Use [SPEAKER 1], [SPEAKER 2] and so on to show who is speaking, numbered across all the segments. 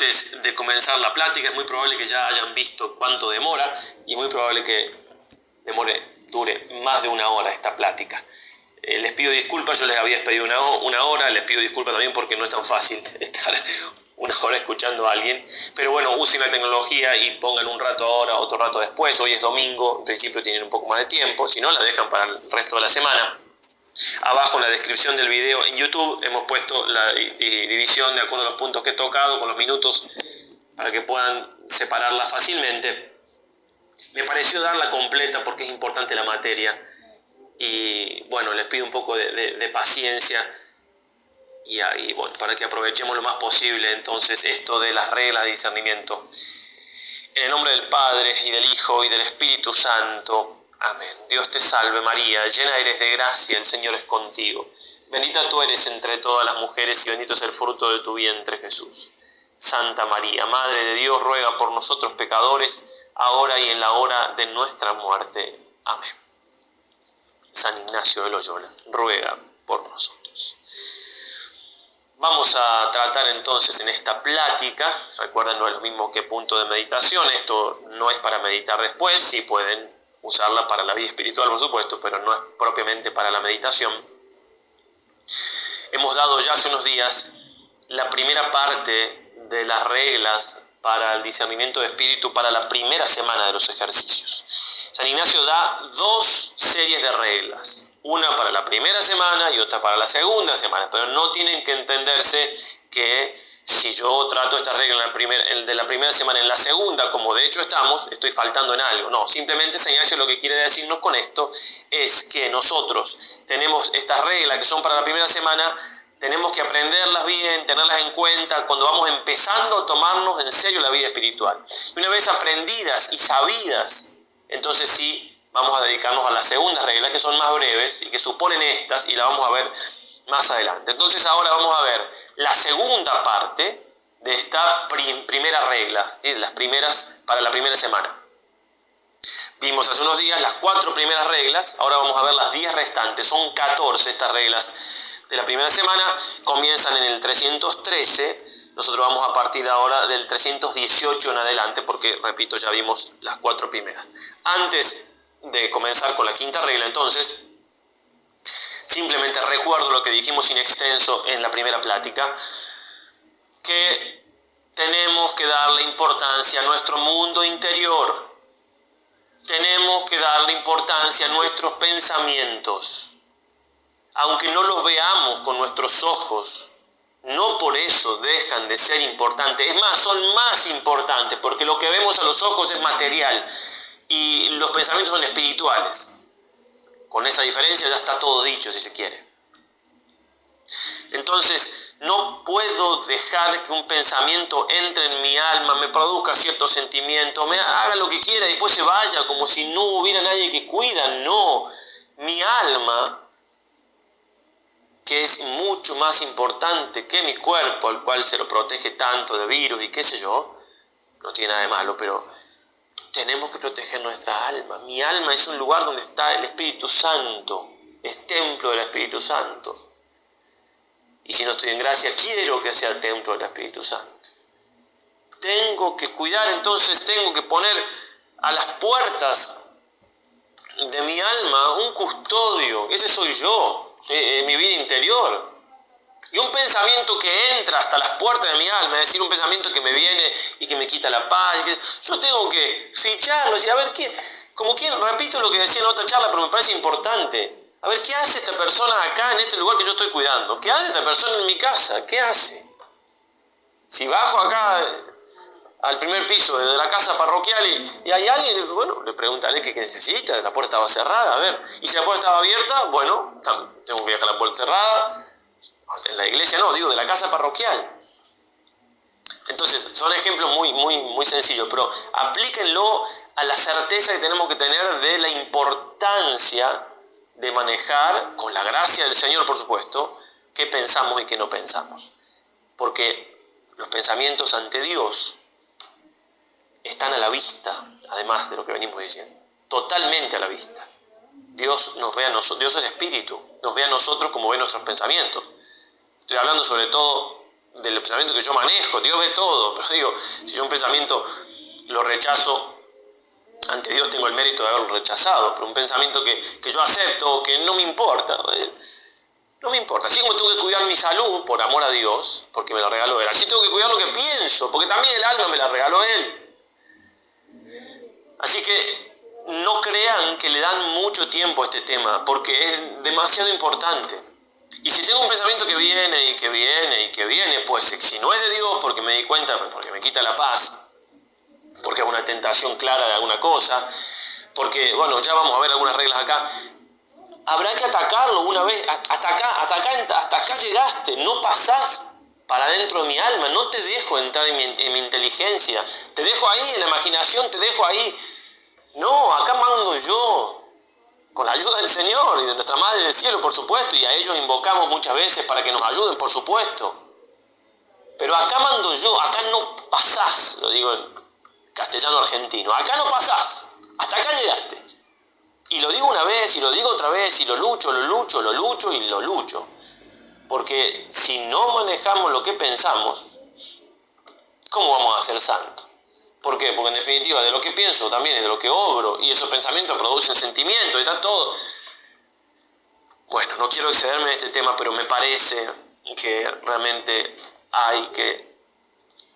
[SPEAKER 1] antes de comenzar la plática, es muy probable que ya hayan visto cuánto demora y es muy probable que dure más de una hora esta plática. Les pido disculpas, yo les había pedido una hora, les pido disculpas también porque no es tan fácil estar una hora escuchando a alguien, pero bueno, usen la tecnología y pongan un rato ahora, otro rato después. Hoy es domingo, en principio tienen un poco más de tiempo, si no la dejan para el resto de la semana. Abajo en la descripción del video en YouTube hemos puesto la división de acuerdo a los puntos que he tocado, con los minutos, para que puedan separarla fácilmente. Me pareció darla completa porque es importante la materia y bueno, les pido un poco de paciencia y bueno, para que aprovechemos lo más posible entonces esto de las reglas de discernimiento. En el nombre del Padre y del Hijo y del Espíritu Santo. Amén. Dios te salve María, llena eres de gracia, el Señor es contigo. Bendita tú eres entre todas las mujeres y bendito es el fruto de tu vientre Jesús. Santa María, Madre de Dios, ruega por nosotros pecadores, ahora y en la hora de nuestra muerte. Amén. San Ignacio de Loyola, ruega por nosotros. Vamos a tratar entonces en esta plática, recuerden, no es lo mismo que punto de meditación, esto no es para meditar después, sí pueden usarla para la vida espiritual, por supuesto, pero no es propiamente para la meditación. Hemos dado ya hace unos días la primera parte de las reglas para el discernimiento de espíritu para la primera semana de los ejercicios. San Ignacio da dos series de reglas, una para la primera semana y otra para la segunda semana, pero no tienen que entenderse que si yo trato esta regla de la primera semana en la segunda, como de hecho estoy faltando en algo. No, simplemente San Ignacio lo que quiere decirnos con esto es que nosotros tenemos estas reglas que son para la primera semana, tenemos que aprenderlas bien, tenerlas en cuenta cuando vamos empezando a tomarnos en serio la vida espiritual. Y una vez aprendidas y sabidas, entonces sí, vamos a dedicarnos a las segundas reglas que son más breves y que suponen estas y la vamos a ver más adelante. Entonces ahora vamos a ver la segunda parte de esta primera regla, ¿sí? Las primeras para la primera semana. Vimos hace unos días las 4 primeras reglas, ahora vamos a ver las 10 restantes, son 14 estas reglas de la primera semana, comienzan en el 313, nosotros vamos a partir ahora del 318 en adelante, porque repito, ya vimos las 4 primeras. Antes de comenzar con la quinta regla, entonces, simplemente recuerdo lo que dijimos in extenso en la primera plática, que tenemos que darle importancia a nuestro mundo interior. Tenemos que darle importancia a nuestros pensamientos, aunque no los veamos con nuestros ojos, no por eso dejan de ser importantes, es más, son más importantes, porque lo que vemos a los ojos es material y los pensamientos son espirituales. Con esa diferencia ya está todo dicho, si se quiere. Entonces, no puedo dejar que un pensamiento entre en mi alma, me produzca ciertos sentimientos, me haga lo que quiera y después se vaya como si no hubiera nadie que cuida. No, mi alma, que es mucho más importante que mi cuerpo, al cual se lo protege tanto de virus y qué sé yo, no tiene nada de malo, pero tenemos que proteger nuestra alma. Mi alma es un lugar donde está el Espíritu Santo, es templo del Espíritu Santo. Y si no estoy en gracia, quiero que sea el templo del Espíritu Santo. Tengo que cuidar, entonces tengo que poner a las puertas de mi alma un custodio. Ese soy yo, en mi vida interior. Y un pensamiento que entra hasta las puertas de mi alma, es decir, un pensamiento que me viene y que me quita la paz. Yo tengo que ficharlo, y a ver qué, repito lo que decía en la otra charla, pero me parece importante. A ver, ¿qué hace esta persona acá en este lugar que yo estoy cuidando? ¿Qué hace esta persona en mi casa? ¿Qué hace? Si bajo acá al primer piso de la casa parroquial y hay alguien, bueno, le preguntaré qué necesita, la puerta estaba cerrada, a ver. Y si la puerta estaba abierta, bueno, tengo que dejar la puerta cerrada. En la iglesia no, digo de la casa parroquial. Entonces, son ejemplos muy sencillos, pero aplíquenlo a la certeza que tenemos que tener de la importancia de manejar, con la gracia del Señor, por supuesto, qué pensamos y qué no pensamos. Porque los pensamientos ante Dios están a la vista, además de lo que venimos diciendo, totalmente a la vista. Dios nos ve a nosotros, Dios es espíritu, nos ve a nosotros como ve nuestros pensamientos. Estoy hablando sobre todo del pensamiento que yo manejo. Dios ve todo, pero digo, si yo un pensamiento lo rechazo, ante Dios tengo el mérito de haberlo rechazado, pero un pensamiento que yo acepto, que no me importa, no me importa. Así como tengo que cuidar mi salud por amor a Dios, porque me la regaló Él, así tengo que cuidar lo que pienso, porque también el alma me la regaló Él. Así que no crean que le dan mucho tiempo a este tema, porque es demasiado importante. Y si tengo un pensamiento que viene y que viene y que viene, pues si no es de Dios, porque me di cuenta, porque me quita la paz, porque es una tentación clara de alguna cosa, porque, bueno, ya vamos a ver algunas reglas acá, habrá que atacarlo una vez, hasta acá llegaste, no pasás para dentro de mi alma, no te dejo entrar en mi inteligencia, te dejo ahí en la imaginación, te dejo ahí. No, acá mando yo, con la ayuda del Señor y de nuestra Madre del Cielo, por supuesto, y a ellos invocamos muchas veces para que nos ayuden, por supuesto. Pero acá mando yo, acá no pasás, lo digo en castellano argentino, acá no pasás, hasta acá llegaste. Y lo digo una vez, y lo digo otra vez, y lo lucho, y lo lucho. Porque si no manejamos lo que pensamos, ¿cómo vamos a ser santos? ¿Por qué? Porque en definitiva de lo que pienso también es de lo que obro, y esos pensamientos producen sentimientos y tal, todo. Bueno, no quiero excederme en este tema, pero me parece que realmente hay que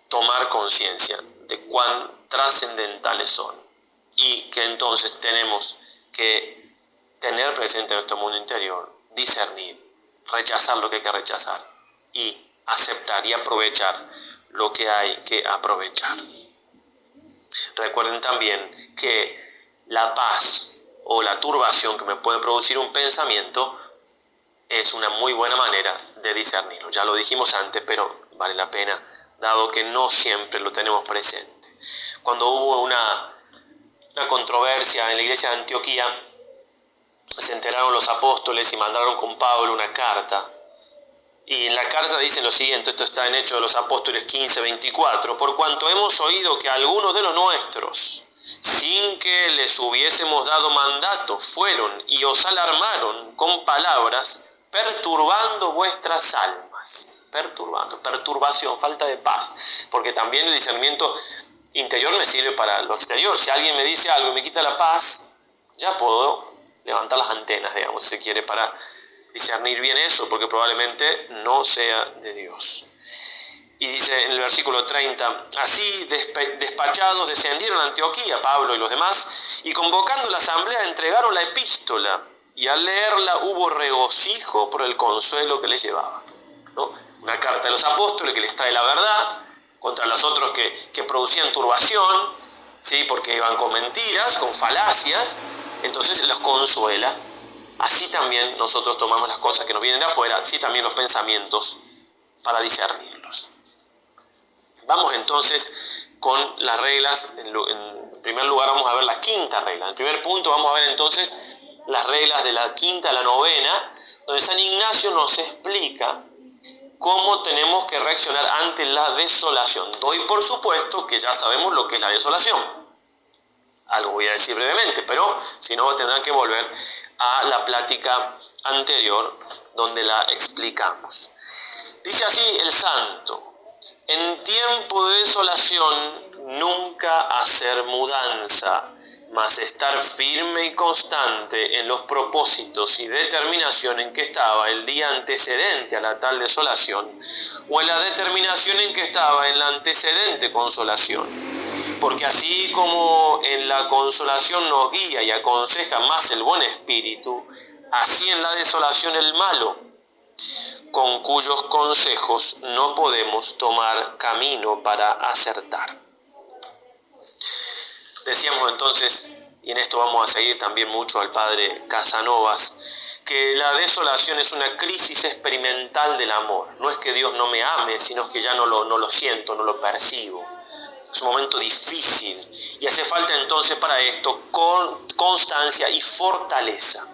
[SPEAKER 1] tomar conciencia de cuán trascendentales son, y que entonces tenemos que tener presente en nuestro mundo interior, discernir, rechazar lo que hay que rechazar y aceptar y aprovechar lo que hay que aprovechar. Recuerden también que la paz o la turbación que me puede producir un pensamiento es una muy buena manera de discernirlo. Ya lo dijimos antes, pero vale la pena, dado que no siempre lo tenemos presente. Cuando hubo una controversia en la iglesia de Antioquía, se enteraron los apóstoles y mandaron con Pablo una carta. Y en la carta dicen lo siguiente, esto está en Hechos de los Apóstoles 15:24, por cuanto hemos oído que algunos de los nuestros, sin que les hubiésemos dado mandato, fueron y os alarmaron con palabras, perturbando vuestras almas. Perturbación, falta de paz, porque también el discernimiento interior me sirve para lo exterior. Si alguien me dice algo y me quita la paz, ya puedo levantar las antenas, digamos, si se quiere, para discernir bien eso, porque probablemente no sea de Dios. Y dice en el versículo 30, así despachados descendieron a Antioquía, Pablo y los demás, y convocando la asamblea entregaron la epístola, y al leerla hubo regocijo por el consuelo que les llevaba, ¿no? Una carta de los apóstoles que les trae la verdad, contra los otros que producían turbación, ¿sí? Porque iban con mentiras, con falacias, entonces los consuela. Así también nosotros tomamos las cosas que nos vienen de afuera, así también los pensamientos, para discernirlos. Vamos entonces con las reglas. En primer lugar vamos a ver la quinta regla. En el primer punto vamos a ver entonces las reglas de la quinta a la novena, donde San Ignacio nos explica cómo tenemos que reaccionar ante la desolación. Doy por supuesto que ya sabemos lo que es la desolación. Algo voy a decir brevemente, pero si no tendrán que volver a la plática anterior donde la explicamos. Dice así el santo: en tiempo de desolación nunca hacer mudanza, mas estar firme y constante en los propósitos y determinación en que estaba el día antecedente a la tal desolación, o en la determinación en que estaba en la antecedente consolación. Porque así como en la consolación nos guía y aconseja más el buen espíritu, así en la desolación el malo, con cuyos consejos no podemos tomar camino para acertar. Decíamos entonces, y en esto vamos a seguir también mucho al padre Casanovas, que la desolación es una crisis experimental del amor. No es que Dios no me ame, sino que ya no lo siento, no lo percibo. Es un momento difícil y hace falta entonces para esto constancia y fortaleza.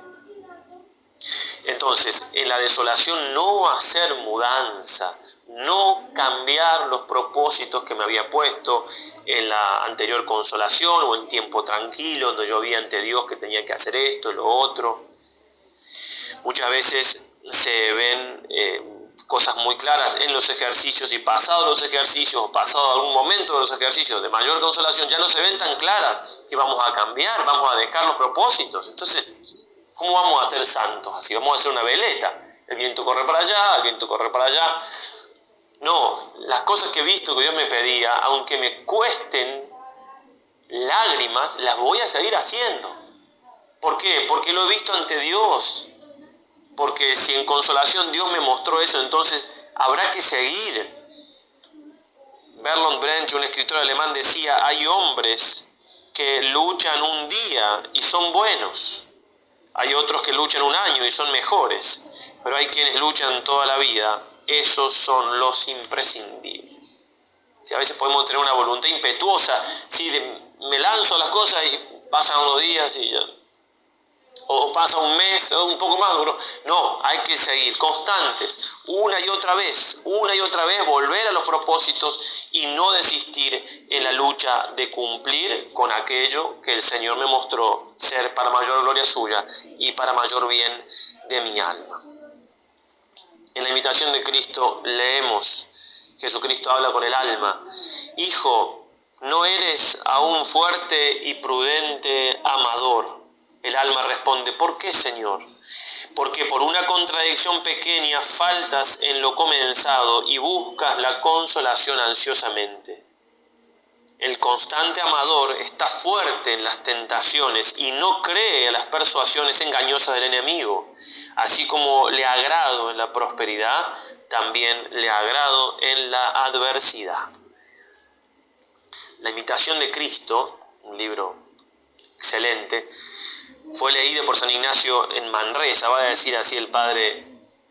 [SPEAKER 1] Entonces, en la desolación no hacer mudanza, no cambiar los propósitos que me había puesto en la anterior consolación o en tiempo tranquilo, donde yo vi ante Dios que tenía que hacer esto y lo otro. Muchas veces se ven cosas muy claras en los ejercicios, y pasados los ejercicios, o pasado algún momento de los ejercicios de mayor consolación, ya no se ven tan claras, que vamos a cambiar, vamos a dejar los propósitos. Entonces, ¿cómo vamos a ser santos? Así vamos a hacer una veleta. El viento corre para allá, el viento corre para allá. No, las cosas que he visto que Dios me pedía, aunque me cuesten lágrimas, las voy a seguir haciendo. ¿Por qué? Porque lo he visto ante Dios. Porque si en consolación Dios me mostró eso, entonces habrá que seguir. Bertolt Brecht, un escritor alemán, decía: hay hombres que luchan un día y son buenos. Hay otros que luchan un año y son mejores. Pero hay quienes luchan toda la vida. Esos son los imprescindibles. Si a veces podemos tener una voluntad impetuosa, sí, me lanzo a las cosas y pasan unos días y ya, o pasa un mes, o un poco más duro. No, hay que seguir constantes, una y otra vez, volver a los propósitos y no desistir en la lucha de cumplir con aquello que el Señor me mostró ser para mayor gloria suya y para mayor bien de mi alma. En la imitación de Cristo leemos, Jesucristo habla con el alma: Hijo, ¿no eres aún fuerte y prudente amador? El alma responde: ¿por qué, Señor? Porque por una contradicción pequeña faltas en lo comenzado y buscas la consolación ansiosamente. El constante amador está fuerte en las tentaciones y no cree en las persuasiones engañosas del enemigo. Así como le agrado en la prosperidad, también le agrado en la adversidad. La imitación de Cristo, un libro excelente, fue leído por San Ignacio en Manresa. Va a decir así el padre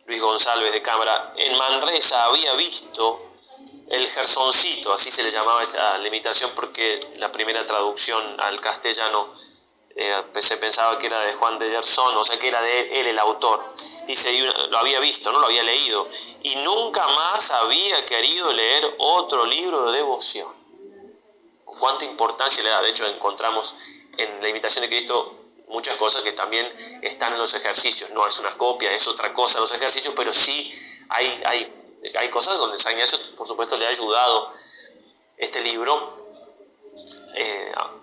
[SPEAKER 1] Luis González de Cámara: en Manresa había visto el Gersoncito, así se le llamaba esa la imitación, porque la primera traducción al castellano se pensaba que era de Juan de Gersón, o sea que era de él el autor. Dice, lo había visto, no lo había leído, y nunca más había querido leer otro libro de devoción. ¿Cuánta importancia le da? De hecho, encontramos en la imitación de Cristo muchas cosas que también están en los ejercicios. No es una copia, es otra cosa en los ejercicios, pero sí hay cosas donde San Ignacio, por supuesto, le ha ayudado este libro.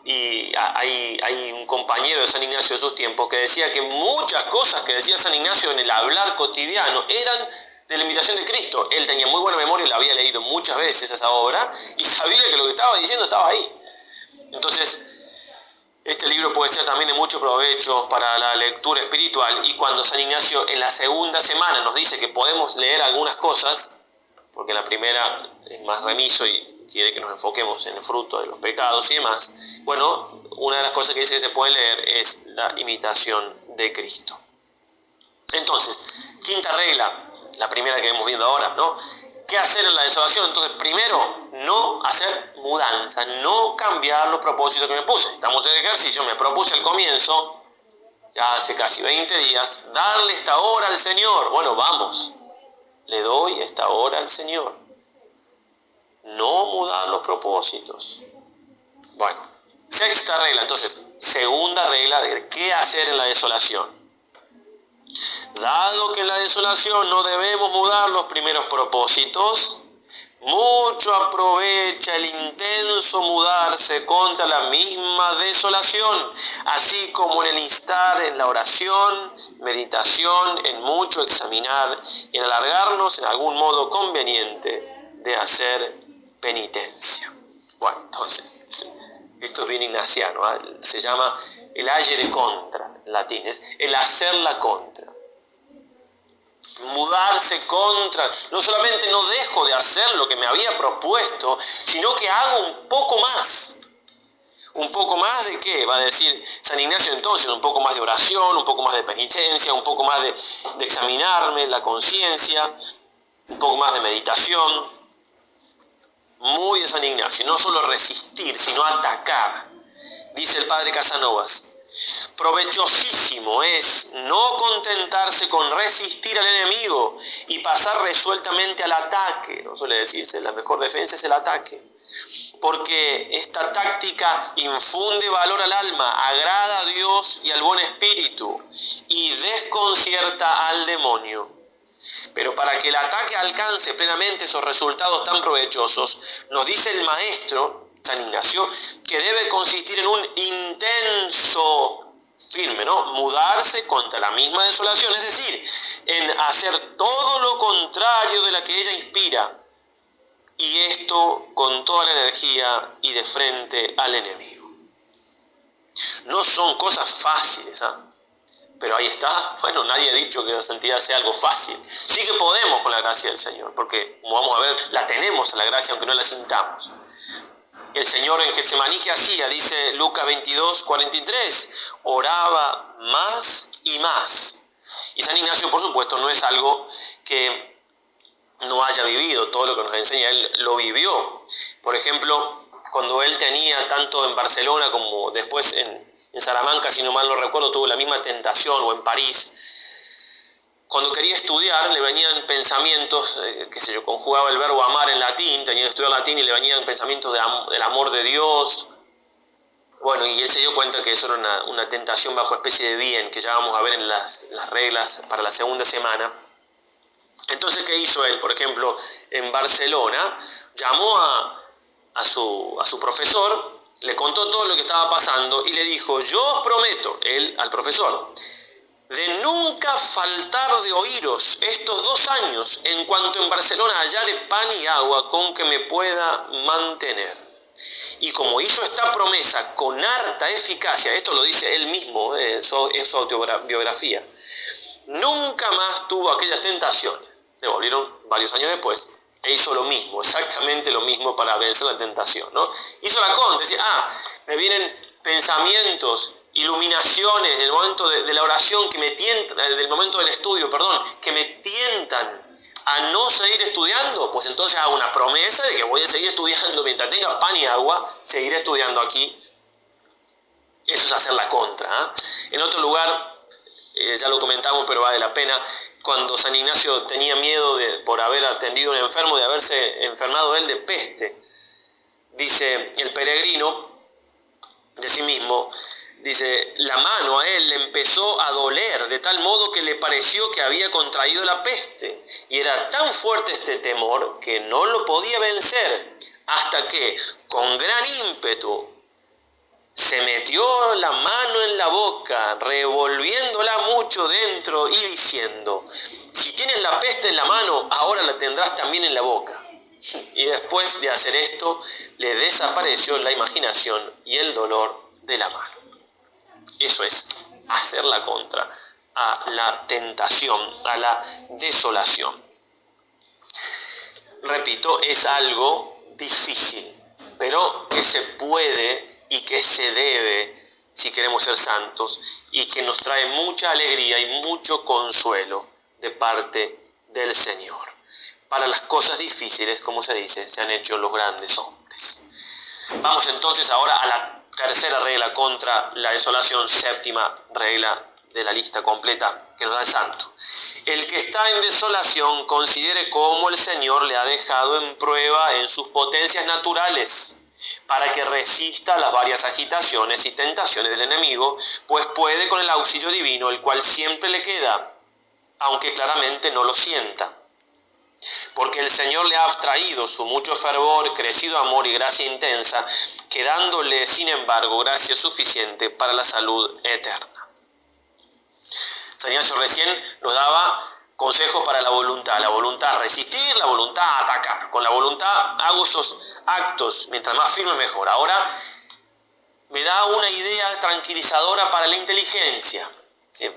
[SPEAKER 1] Y hay un compañero de San Ignacio de sus tiempos que decía que muchas cosas que decía San Ignacio en el hablar cotidiano eran de la imitación de Cristo. Él tenía muy buena memoria, la había leído muchas veces esa obra y sabía que lo que estaba diciendo estaba ahí. Entonces, este libro puede ser también de mucho provecho para la lectura espiritual, y cuando San Ignacio en la segunda semana nos dice que podemos leer algunas cosas, porque la primera es más remiso y quiere que nos enfoquemos en el fruto de los pecados y demás, bueno, una de las cosas que dice que se puede leer es la imitación de Cristo. Entonces, quinta regla, la primera que vemos viendo ahora, ¿no? ¿Qué hacer en la desolación? Entonces, primero, no hacer mudanza, no cambiar los propósitos que me puse. Estamos en ejercicio, me propuse al comienzo, ya hace casi 20 días, darle esta hora al Señor. Bueno, vamos, le doy esta hora al Señor. No mudar los propósitos. Bueno, sexta regla, entonces, segunda regla de qué hacer en la desolación. Dado que en la desolación no debemos mudar los primeros propósitos, mucho aprovecha el intenso mudarse contra la misma desolación, así como en el instar en la oración, meditación, en mucho examinar y en alargarnos en algún modo conveniente de hacer penitencia. Bueno, entonces, esto es bien ignaciano, ¿eh? Se llama el agere contra, en latín, es el hacerla contra. Mudarse contra, no solamente no dejo de hacer lo que me había propuesto, sino que hago un poco más. ¿Un poco más de qué? Va a decir San Ignacio entonces, un poco más de oración, un poco más de penitencia, un poco más de examinarme la conciencia, un poco más de meditación. Muy de San Ignacio, no solo resistir, sino atacar. Dice el padre Casanovas: provechosísimo es no contentarse con resistir al enemigo y pasar resueltamente al ataque. No suele decirse, la mejor defensa es el ataque, porque esta táctica infunde valor al alma, agrada a Dios y al buen espíritu y desconcierta al demonio. Pero para que el ataque alcance plenamente esos resultados tan provechosos, nos dice el maestro, San Ignacio, que debe consistir en un intenso firme, ¿no? Mudarse contra la misma desolación, es decir, en hacer todo lo contrario de la que ella inspira, y esto con toda la energía y de frente al enemigo. No son cosas fáciles, ¿ah? Pero ahí está. Bueno, nadie ha dicho que la santidad sea algo fácil. Sí que podemos con la gracia del Señor, porque como vamos a ver, la tenemos a la gracia aunque no la sintamos. El Señor en Getsemaní, ¿qué hacía? Dice Lucas 22, 43, oraba más y más. Y San Ignacio, por supuesto, no es algo que no haya vivido, todo lo que nos enseña, él lo vivió. Por ejemplo, cuando él tenía, tanto en Barcelona como después en Salamanca, si no mal no recuerdo, tuvo la misma tentación, o en París, cuando quería estudiar le venían pensamientos, conjugaba el verbo amar en latín, tenía que estudiar latín y le venían pensamientos del amor de Dios. Bueno, y él se dio cuenta que eso era una tentación bajo especie de bien, que ya vamos a ver en las reglas para la segunda semana. Entonces, ¿qué hizo él? Por ejemplo, en Barcelona, llamó a su profesor, le contó todo lo que estaba pasando y le dijo: yo os prometo, él al profesor, de nunca faltar de oíros estos 2 años en cuanto en Barcelona hallare pan y agua con que me pueda mantener. Y como hizo esta promesa con harta eficacia, esto lo dice él mismo, es su autobiografía, nunca más tuvo aquellas tentaciones. Le volvieron varios años después e hizo lo mismo, exactamente lo mismo para vencer la tentación, ¿no? Hizo la contra, decía, me vienen pensamientos, iluminaciones del momento de la oración que me tientan, del momento del estudio, que me tientan a no seguir estudiando, pues entonces hago una promesa de que voy a seguir estudiando mientras tenga pan y agua, seguiré estudiando aquí. Eso es hacer la contra, ¿eh? En otro lugar, ya lo comentamos, pero vale la pena, cuando San Ignacio tenía miedo por haber atendido a un enfermo, de haberse enfermado él de peste, dice el peregrino de sí mismo, dice, la mano a él le empezó a doler de tal modo que le pareció que había contraído la peste, y era tan fuerte este temor que no lo podía vencer, hasta que con gran ímpetu se metió la mano en la boca, revolviéndola mucho dentro y diciendo, si tienes la peste en la mano, ahora la tendrás también en la boca. Y después de hacer esto, le desapareció la imaginación y el dolor de la mano. Eso es hacer la contra a la tentación, a la desolación. Repito, es algo difícil, pero que se puede y que se debe si queremos ser santos, y que nos trae mucha alegría y mucho consuelo de parte del Señor. Para las cosas difíciles, como se dice, se han hecho los grandes hombres. Vamos entonces ahora a la tercera regla contra la desolación, séptima regla de la lista completa que nos da el santo. El que está en desolación considere cómo el Señor le ha dejado en prueba en sus potencias naturales, para que resista las varias agitaciones y tentaciones del enemigo, pues puede con el auxilio divino, el cual siempre le queda, aunque claramente no lo sienta. Porque el Señor le ha abstraído su mucho fervor, crecido amor y gracia intensa, quedándole, sin embargo, gracia suficiente para la salud eterna. San Ignacio recién nos daba consejos para la voluntad resistir, la voluntad atacar. Con la voluntad hago esos actos, mientras más firme mejor. Ahora me da una idea tranquilizadora para la inteligencia, ¿sí?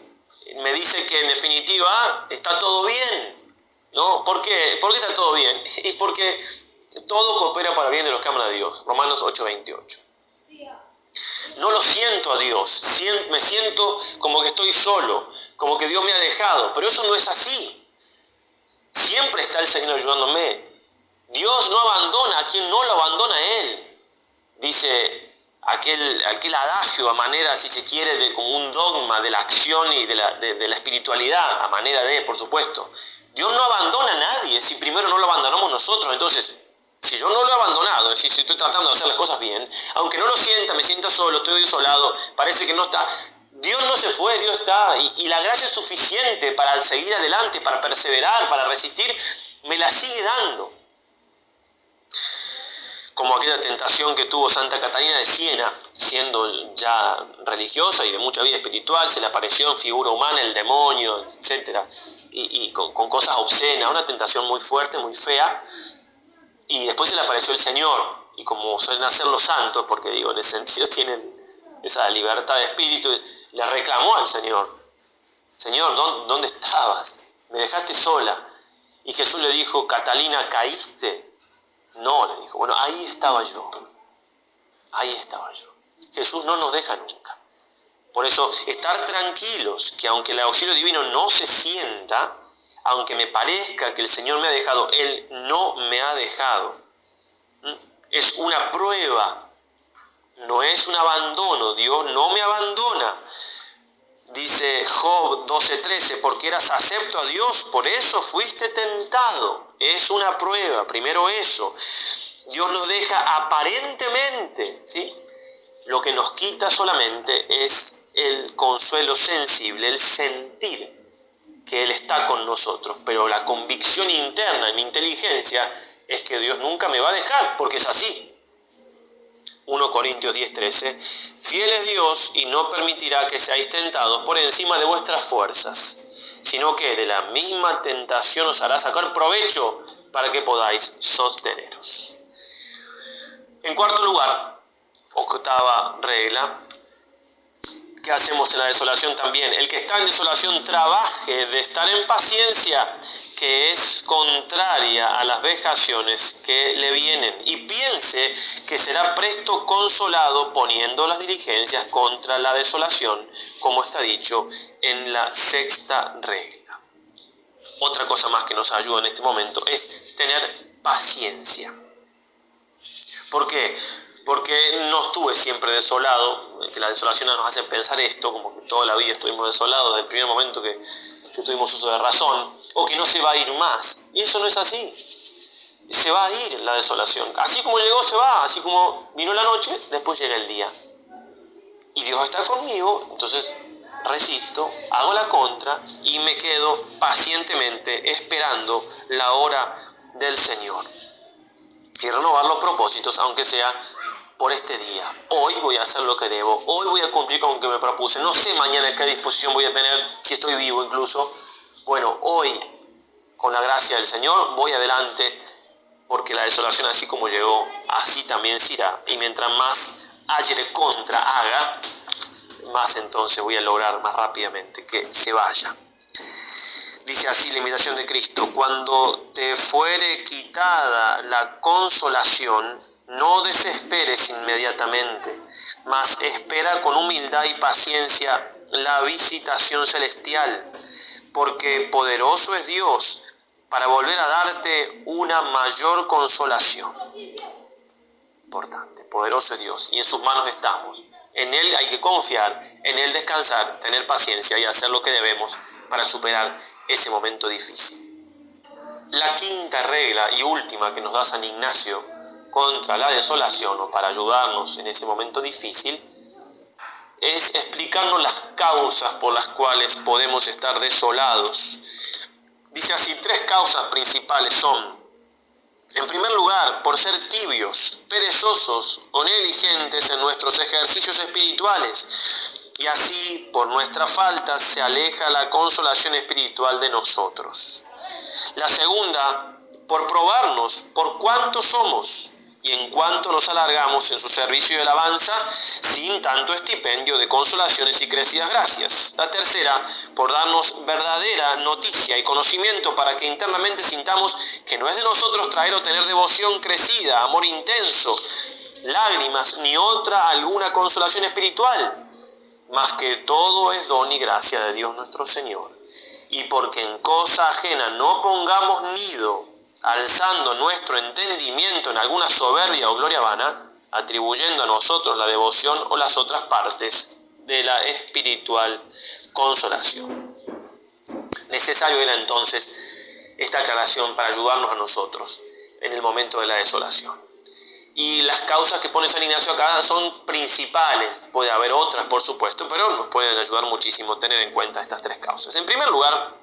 [SPEAKER 1] Me dice que en definitiva está todo bien, ¿no? ¿Por qué? ¿Por qué está todo bien? Y porque todo coopera para bien de los que aman a Dios. Romanos 8:28. No lo siento a Dios, me siento como que estoy solo, como que Dios me ha dejado, pero eso no es así. Siempre está el Señor ayudándome. Dios no abandona a quien no lo abandona a Él. Dice aquel adagio a manera, si se quiere, de como un dogma de la acción y de la espiritualidad, a manera de, por supuesto. Dios no abandona a nadie si primero no lo abandonamos nosotros. Entonces, si yo no lo he abandonado, es decir, si estoy tratando de hacer las cosas bien, aunque no lo sienta, me sienta solo, estoy desolado, parece que no está Dios no se fue, Dios está, y la gracia es suficiente para seguir adelante, para perseverar, para resistir, me la sigue dando. Como aquella tentación que tuvo Santa Catalina de Siena, siendo ya religiosa y de mucha vida espiritual, se le apareció en figura humana el demonio, etc. Y con cosas obscenas, una tentación muy fuerte, muy fea, y después se le apareció el Señor, y como suelen hacer los santos, porque digo, en ese sentido tienen esa libertad de espíritu, le reclamó al Señor: Señor, ¿dónde estabas? Me dejaste sola. Y Jesús le dijo: Catalina, ¿caíste? No, le dijo. Bueno, ahí estaba yo. Ahí estaba yo. Jesús no nos deja nunca. Por eso, estar tranquilos, que aunque el auxilio divino no se sienta, aunque me parezca que el Señor me ha dejado, Él no me ha dejado. Es una prueba, no es un abandono. Dios no me abandona. Dice Job 12:13, porque eras acepto a Dios, por eso fuiste tentado. Es una prueba, primero eso. Dios nos deja aparentemente, ¿sí? Lo que nos quita solamente es el consuelo sensible, el sentir que Él está con nosotros. Pero la convicción interna en mi inteligencia es que Dios nunca me va a dejar, porque es así. 1 Corintios 10:13, fiel es Dios y no permitirá que seáis tentados por encima de vuestras fuerzas, sino que de la misma tentación os hará sacar provecho para que podáis sosteneros. En cuarto lugar, octava regla, ¿qué hacemos en la desolación también? El que está en desolación trabaje de estar en paciencia, que es contraria a las vejaciones que le vienen, y piense que será presto consolado poniendo las diligencias contra la desolación, como está dicho en la sexta regla. Otra cosa más que nos ayuda en este momento es tener paciencia. ¿Por qué? Porque no estuve siempre desolado, que la desolación nos hace pensar esto, como que toda la vida estuvimos desolados desde el primer momento que tuvimos uso de razón, o que no se va a ir más. Y eso no es así. Se va a ir la desolación. Así como llegó, se va. Así como vino la noche, después llega el día. Y Dios está conmigo, entonces resisto, hago la contra y me quedo pacientemente esperando la hora del Señor. Y renovar los propósitos, aunque sea por este día. Hoy voy a hacer lo que debo, hoy voy a cumplir con lo que me propuse. No sé mañana qué disposición voy a tener, si estoy vivo incluso. Bueno, hoy, con la gracia del Señor, voy adelante, porque la desolación, así como llegó, así también se irá. Y mientras más ayer contra haga, más entonces voy a lograr más rápidamente que se vaya. Dice así la imitación de Cristo: cuando te fuere quitada la consolación, no desesperes inmediatamente, mas espera con humildad y paciencia la visitación celestial, porque poderoso es Dios para volver a darte una mayor consolación. Importante, poderoso es Dios, y en sus manos estamos. En Él hay que confiar, en Él descansar, tener paciencia y hacer lo que debemos para superar ese momento difícil. La quinta regla y última que nos da San Ignacio contra la desolación, o para ayudarnos en ese momento difícil, es explicarnos las causas por las cuales podemos estar desolados. Dice así: 3 causas principales son: en primer lugar, por ser tibios, perezosos o negligentes en nuestros ejercicios espirituales, y así, por nuestra falta, se aleja la consolación espiritual de nosotros. La segunda, por probarnos por cuánto somos y en cuánto nos alargamos en su servicio y alabanza, sin tanto estipendio de consolaciones y crecidas gracias. La tercera, por darnos verdadera noticia y conocimiento para que internamente sintamos que no es de nosotros traer o tener devoción crecida, amor intenso, lágrimas, ni otra alguna consolación espiritual, mas que todo es don y gracia de Dios nuestro Señor. Y porque en cosa ajena no pongamos nido, alzando nuestro entendimiento en alguna soberbia o gloria vana, atribuyendo a nosotros la devoción o las otras partes de la espiritual consolación. Necesario era entonces esta aclaración para ayudarnos a nosotros en el momento de la desolación. Y las causas que pone San Ignacio acá son principales. Puede haber otras, por supuesto, pero nos pueden ayudar muchísimo tener en cuenta estas 3 causas. En primer lugar,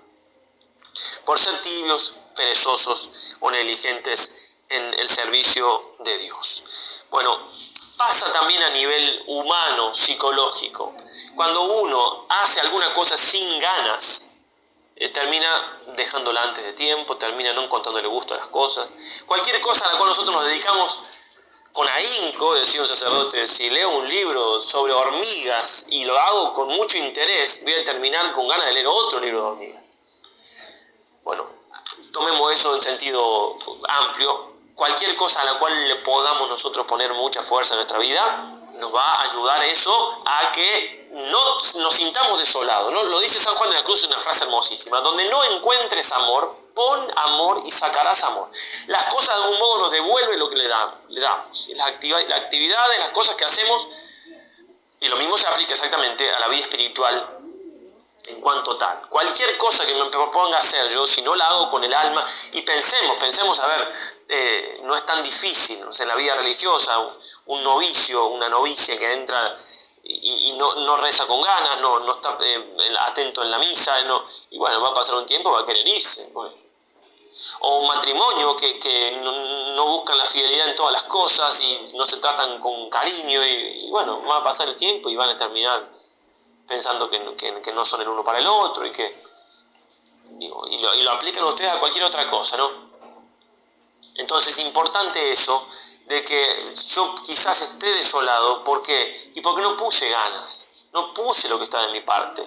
[SPEAKER 1] por ser tibios, perezosos o negligentes en el servicio de Dios. Bueno, pasa también a nivel humano, psicológico. Cuando uno hace alguna cosa sin ganas, termina dejándola antes de tiempo, termina no encontrándole gusto a las cosas. Cualquier cosa a la cual nosotros nos dedicamos con ahínco, decía un sacerdote, si leo un libro sobre hormigas y lo hago con mucho interés, voy a terminar con ganas de leer otro libro de hormigas. Bueno, tomemos eso en sentido amplio. Cualquier cosa a la cual le podamos nosotros poner mucha fuerza en nuestra vida, nos va a ayudar eso a que no nos sintamos desolados, ¿no? Lo dice San Juan de la Cruz en una frase hermosísima: donde no encuentres amor, pon amor y sacarás amor. Las cosas de algún modo nos devuelven lo que le damos. Las actividades, las cosas que hacemos, y lo mismo se aplica exactamente a la vida espiritual en cuanto tal. Cualquier cosa que me proponga hacer yo, si no la hago con el alma, y pensemos, a ver, no es tan difícil, ¿no? En la vida religiosa, un novicio, una novicia que entra y no reza con ganas, no está atento en la misa, y bueno, va a pasar un tiempo, va a querer irse. O un matrimonio que no buscan la fidelidad en todas las cosas y no se tratan con cariño, y bueno, va a pasar el tiempo y van a terminar pensando que no son el uno para el otro, y lo aplican ustedes a cualquier otra cosa, ¿no? Entonces es importante eso, de que yo quizás esté desolado. ¿Por qué? Y porque no puse ganas, no puse lo que está de mi parte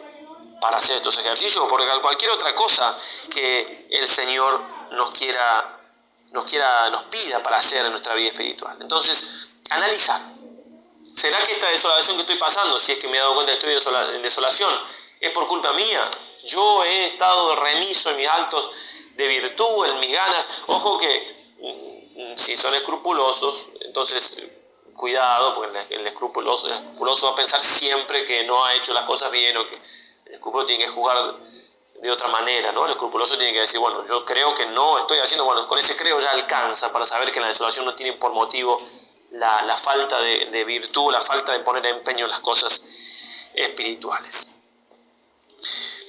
[SPEAKER 1] para hacer estos ejercicios, o porque cualquier otra cosa que el Señor nos pida para hacer en nuestra vida espiritual. Entonces, analizar. ¿Será que esta desolación que estoy pasando, si es que me he dado cuenta que estoy en desolación, es por culpa mía? Yo he estado remiso en mis actos de virtud, en mis ganas. Ojo que si son escrupulosos, entonces cuidado, porque el escrupuloso va a pensar siempre que no ha hecho las cosas bien, o que el escrupuloso tiene que juzgar de otra manera, ¿no? El escrupuloso tiene que decir, bueno, yo creo que no estoy haciendo, bueno, con ese creo ya alcanza para saber que la desolación no tiene por motivo la falta de virtud, la falta de poner empeño en las cosas espirituales.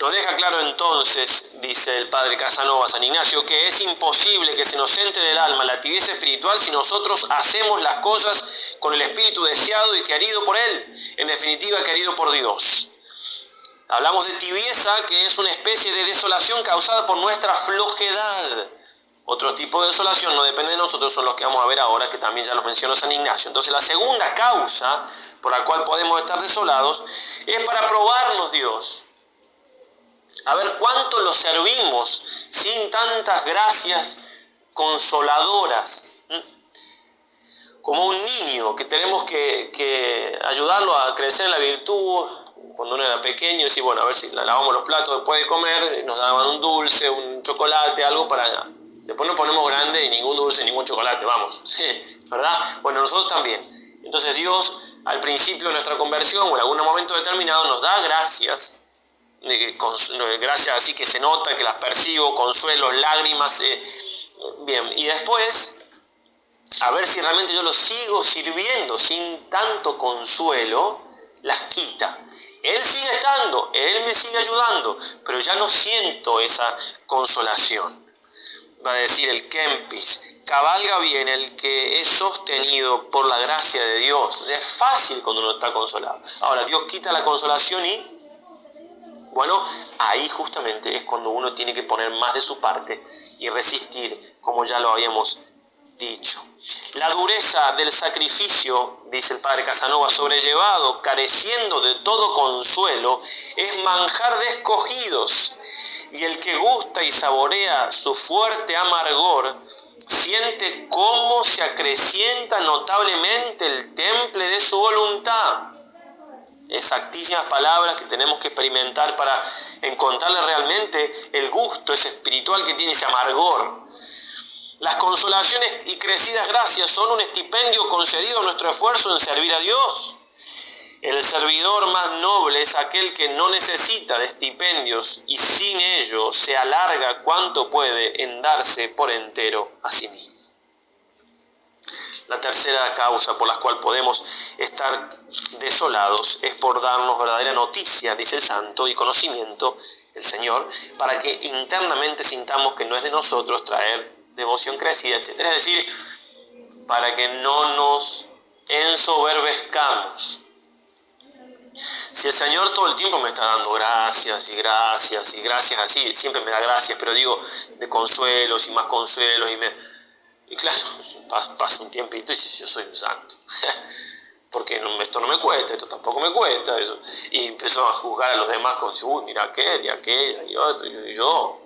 [SPEAKER 1] Nos deja claro entonces, dice el padre Casanova, San Ignacio, que es imposible que se nos entre en el alma la tibieza espiritual si nosotros hacemos las cosas con el espíritu deseado y querido por Él, en definitiva querido por Dios. Hablamos de tibieza, que es una especie de desolación causada por nuestra flojedad. Otro tipo de desolación no depende de nosotros, son los que vamos a ver ahora, que también ya los mencionó San Ignacio. Entonces la segunda causa por la cual podemos estar desolados es para probarnos Dios. A ver cuánto lo servimos sin tantas gracias consoladoras. Como un niño que tenemos que ayudarlo a crecer en la virtud. Cuando uno era pequeño, decía, bueno, a ver si lavamos los platos después de comer, nos daban un dulce, un chocolate, algo para... Después nos ponemos grande y ningún dulce, ningún chocolate, vamos, ¿verdad? Bueno, nosotros también. Entonces Dios, al principio de nuestra conversión o en algún momento determinado, nos da gracias, gracias así que se nota, que las percibo, consuelos, lágrimas, bien. Y después, a ver si realmente yo lo sigo sirviendo sin tanto consuelo, las quita. Él sigue estando, Él me sigue ayudando, pero ya no siento esa consolación. Va a decir el Kempis, cabalga bien el que es sostenido por la gracia de Dios. O sea, es fácil cuando uno está consolado. Ahora, Dios quita la consolación y, bueno, ahí justamente es cuando uno tiene que poner más de su parte y resistir, como ya lo habíamos dicho. La dureza del sacrificio, dice el padre Casanova, sobrellevado, careciendo de todo consuelo, es manjar de escogidos, y el que gusta y saborea su fuerte amargor, siente cómo se acrecienta notablemente el temple de su voluntad. Exactísimas palabras que tenemos que experimentar para encontrarle realmente el gusto, ese espiritual que tiene, ese amargor. Las consolaciones y crecidas gracias son un estipendio concedido a nuestro esfuerzo en servir a Dios. El servidor más noble es aquel que no necesita de estipendios y sin ello se alarga cuanto puede en darse por entero a sí mismo. tercera causa por la cual podemos estar desolados es por darnos verdadera noticia, dice el santo, y conocimiento, el Señor, para que internamente sintamos que no es de nosotros traer devoción crecida, etc. Es decir, para que no nos ensoberbezcamos. Si el Señor todo el tiempo me está dando gracias y gracias y gracias, así, siempre me da gracias, pero digo, de consuelos y más consuelos, y claro, pasa un tiempito y yo soy un santo. Porque esto no me cuesta, esto tampoco me cuesta, eso. Y empezó a juzgar a los demás con, uy, mira aquel y aquella y otro y yo.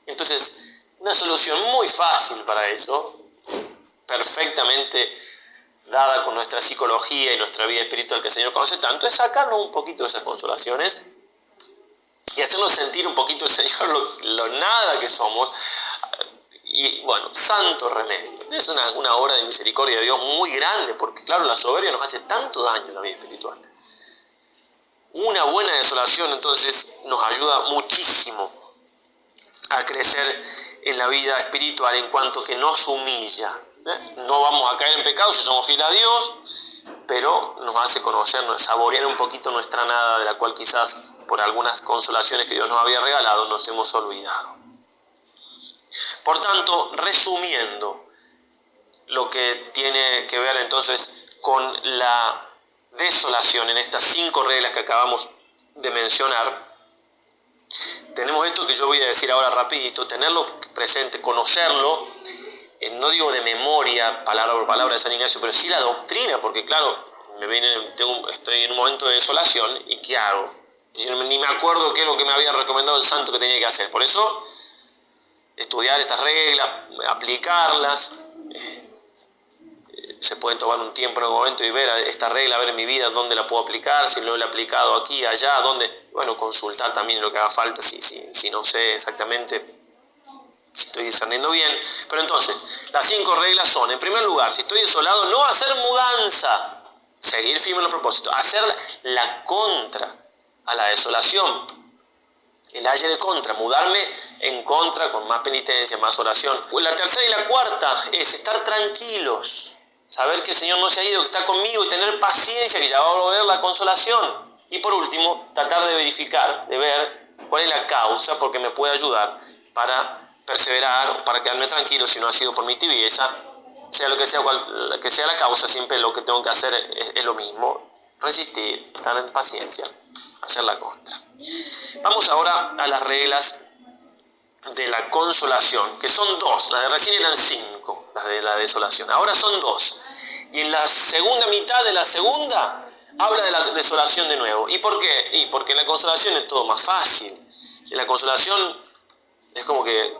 [SPEAKER 1] Entonces, una solución muy fácil para eso, perfectamente dada con nuestra psicología y nuestra vida espiritual que el Señor conoce tanto, es sacarnos un poquito de esas consolaciones y hacernos sentir un poquito el Señor lo nada que somos. Y bueno, santo remedio. Es una obra de misericordia de Dios muy grande, porque claro, la soberbia nos hace tanto daño en la vida espiritual. Una buena desolación entonces nos ayuda muchísimo a crecer en la vida espiritual en cuanto que nos humilla. No vamos a caer en pecado si somos fieles a Dios, pero nos hace conocernos, saborear un poquito nuestra nada, de la cual quizás por algunas consolaciones que Dios nos había regalado nos hemos olvidado. Por tanto, resumiendo lo que tiene que ver entonces con la desolación en estas 5 reglas que acabamos de mencionar, tenemos esto que yo voy a decir ahora rapidito, tenerlo presente, conocerlo, no digo de memoria, palabra por palabra de San Ignacio, pero sí la doctrina, porque claro, estoy en un momento de desolación, ¿y qué hago? Ni me acuerdo qué es lo que me había recomendado el santo que tenía que hacer. Por eso, estudiar estas reglas, aplicarlas, se pueden tomar un tiempo en algún momento y ver esta regla, ver en mi vida dónde la puedo aplicar, si lo he aplicado aquí, allá, dónde, bueno, consultar también lo que haga falta, si no sé exactamente si estoy discerniendo bien. Pero entonces, las 5 reglas son, en primer lugar, si estoy desolado, no hacer mudanza, seguir firme en los propósitos, hacer la contra a la desolación. El ayer de contra, mudarme en contra con más penitencia, más oración. Pues la tercera y la cuarta es estar tranquilos, saber que el Señor no se ha ido, que está conmigo y tener paciencia, que ya va a volver la consolación. Y por último, tratar de verificar, de ver cuál es la causa, porque me puede ayudar para perseverar, para quedarme tranquilo si no ha sido por mi tibieza, sea lo que sea, que sea la causa, siempre lo que tengo que hacer es lo mismo, resistir, estar en paciencia, hacer la contra. Vamos ahora a las reglas de la consolación, que son 2, las de recién eran 5, las de la desolación, ahora son 2. Y en la segunda mitad de la segunda habla de la desolación de nuevo. ¿Y por qué? Y porque en la consolación es todo más fácil. En la consolación es como que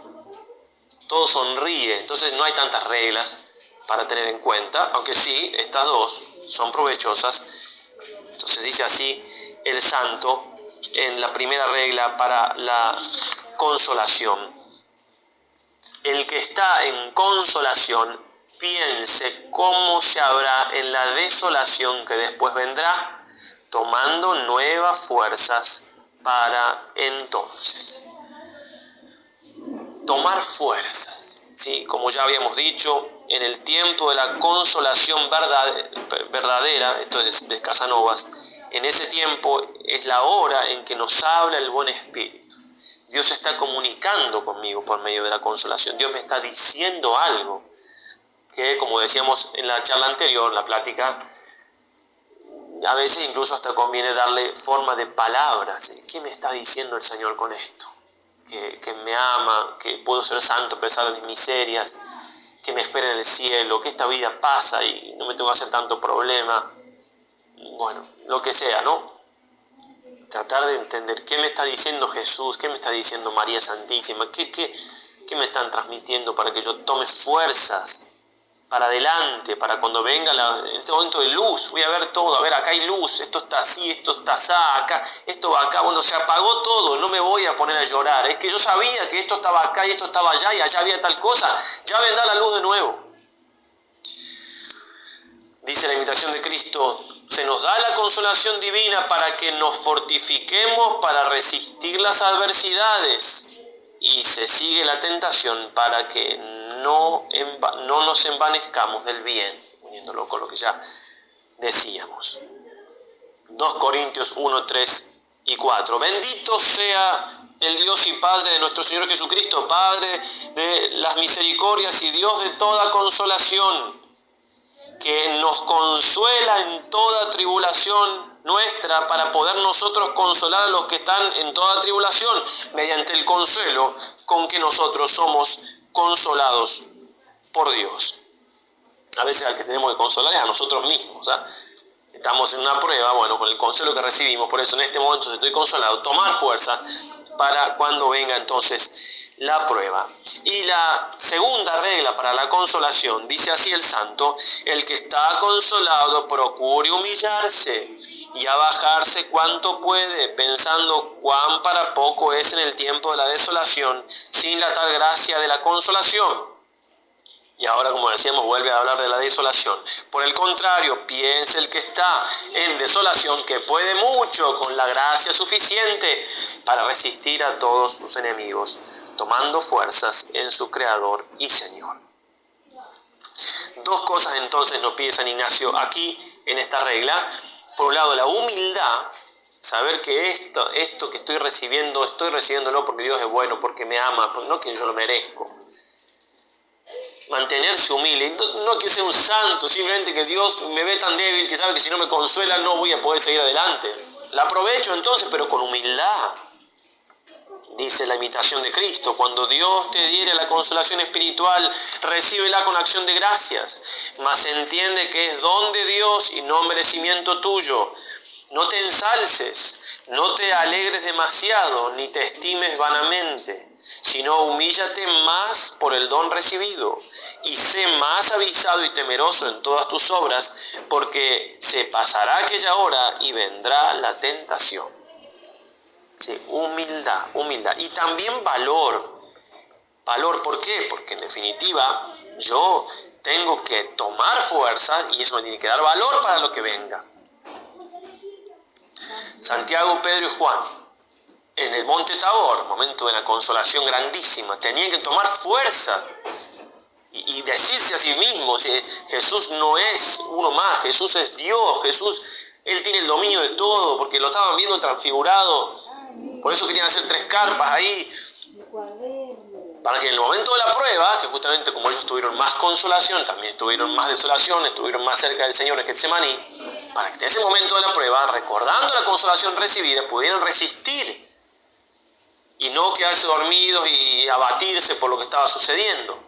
[SPEAKER 1] todo sonríe, entonces no hay tantas reglas para tener en cuenta, aunque sí, estas 2 son provechosas. Entonces dice así el santo en la primera regla para la consolación: el que está en consolación piense cómo se habrá en la desolación que después vendrá, tomando nuevas fuerzas para entonces. Tomar fuerzas, ¿sí? Como ya habíamos dicho, en el tiempo de la consolación verdadera, esto es de Casanovas, en ese tiempo es la hora en que nos habla el buen espíritu. Dios está comunicando conmigo por medio de la consolación. Dios me está diciendo algo que, como decíamos en la charla anterior, la plática, a veces incluso hasta conviene darle forma de palabras. ¿Qué me está diciendo el Señor con esto? Que me ama, que puedo ser santo a pesar de mis miserias, que me espera en el cielo, que esta vida pasa y no me tengo que hacer tanto problema. Bueno, lo que sea, ¿no? Tratar de entender qué me está diciendo Jesús, qué me está diciendo María Santísima, qué me están transmitiendo para que yo tome fuerzas para adelante, para cuando venga en este momento de luz, voy a ver todo, a ver, acá hay luz, esto está así, esto está así, acá, esto va acá, bueno, se apagó todo, no me voy a poner a llorar, es que yo sabía que esto estaba acá y esto estaba allá y allá había tal cosa, ya vendrá la luz de nuevo. Dice la invitación de Cristo, se nos da la consolación divina para que nos fortifiquemos para resistir las adversidades, y se sigue la tentación para que no nos envanezcamos del bien. resumiéndolo con lo que ya decíamos. 2 Corintios 1, 3 y 4. Bendito sea el Dios y Padre de nuestro Señor Jesucristo, Padre de las misericordias y Dios de toda consolación, que nos consuela en toda tribulación nuestra, para poder nosotros consolar a los que están en toda tribulación, mediante el consuelo con que nosotros somos consolados por Dios. A veces al que tenemos que consolar es a nosotros mismos, estamos en una prueba, bueno, con el consuelo que recibimos, por eso en este momento estoy consolado, tomar fuerza para cuando venga entonces la prueba. Y la segunda regla para la consolación, dice así el santo: el que está consolado procure humillarse y abajarse cuanto puede, pensando cuán para poco es en el tiempo de la desolación, sin la tal gracia de la consolación. Y ahora, como decíamos, vuelve a hablar de la desolación. Por el contrario, piense el que está en desolación que puede mucho con la gracia suficiente para resistir a todos sus enemigos, tomando fuerzas en su Creador y Señor. Dos cosas entonces nos pide San Ignacio aquí en esta regla. Por un lado, la humildad, saber que esto que estoy recibiéndolo porque Dios es bueno, porque me ama, no que yo lo merezco. Mantenerse humilde, no que sea un santo, simplemente que Dios me ve tan débil que sabe que si no me consuela no voy a poder seguir adelante. La aprovecho entonces, pero con humildad. Dice la imitación de Cristo: cuando Dios te diere la consolación espiritual, recíbela con acción de gracias, mas entiende que es don de Dios y no merecimiento tuyo. No te ensalces, no te alegres demasiado, ni te estimes vanamente, sino humíllate más por el don recibido, y sé más avisado y temeroso en todas tus obras, porque se pasará aquella hora y vendrá la tentación. Sí, humildad. Y también valor. Valor, ¿por qué? Porque en definitiva yo tengo que tomar fuerzas y eso me tiene que dar valor para lo que venga. Santiago, Pedro y Juan, en el monte Tabor, momento de la consolación grandísima, tenían que tomar fuerzas y decirse a sí mismos: Jesús no es uno más, Jesús es Dios, Jesús, Él tiene el dominio de todo, porque lo estaban viendo transfigurado. Por eso querían hacer 3 carpas ahí, para que en el momento de la prueba, que justamente como ellos tuvieron más consolación, también tuvieron más desolación, estuvieron más cerca del Señor en Getsemaní, para que en ese momento de la prueba, recordando la consolación recibida, pudieran resistir y no quedarse dormidos y abatirse por lo que estaba sucediendo.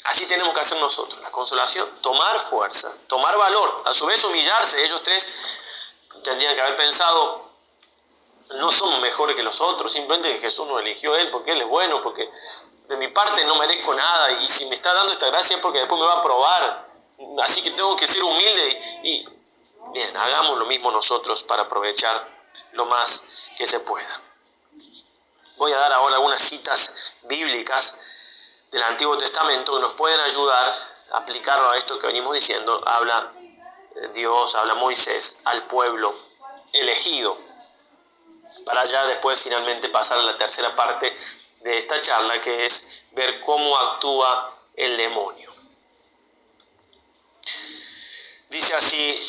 [SPEAKER 1] Así tenemos que hacer nosotros, la consolación, tomar fuerza, tomar valor, a su vez humillarse. Ellos 3 tendrían que haber pensado: no somos mejores que los otros, simplemente que Jesús nos eligió Él porque Él es bueno, porque de mi parte no merezco nada, y si me está dando esta gracia es porque después me va a probar, así que tengo que ser humilde. Y bien, hagamos lo mismo nosotros para aprovechar lo más que se pueda. Voy a dar ahora algunas citas bíblicas del Antiguo Testamento que nos pueden ayudar a aplicarlo a esto que venimos diciendo. Habla Dios, habla Moisés al pueblo elegido, para ya después finalmente pasar a la tercera parte de esta charla, que es ver cómo actúa el demonio. Dice así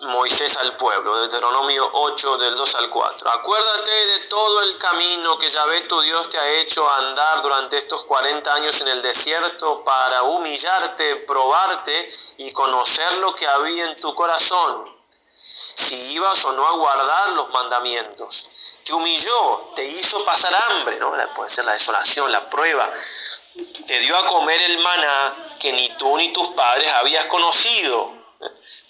[SPEAKER 1] Moisés al pueblo, Deuteronomio 8, del 2 al 4. Acuérdate de todo el camino que Yahvé tu Dios te ha hecho andar durante estos 40 años en el desierto, para humillarte, probarte y conocer lo que había en tu corazón, si ibas o no a guardar los mandamientos. Te humilló, te hizo pasar hambre, ¿no? Puede ser la desolación, la prueba. Te dio a comer el maná que ni tú ni tus padres habías conocido,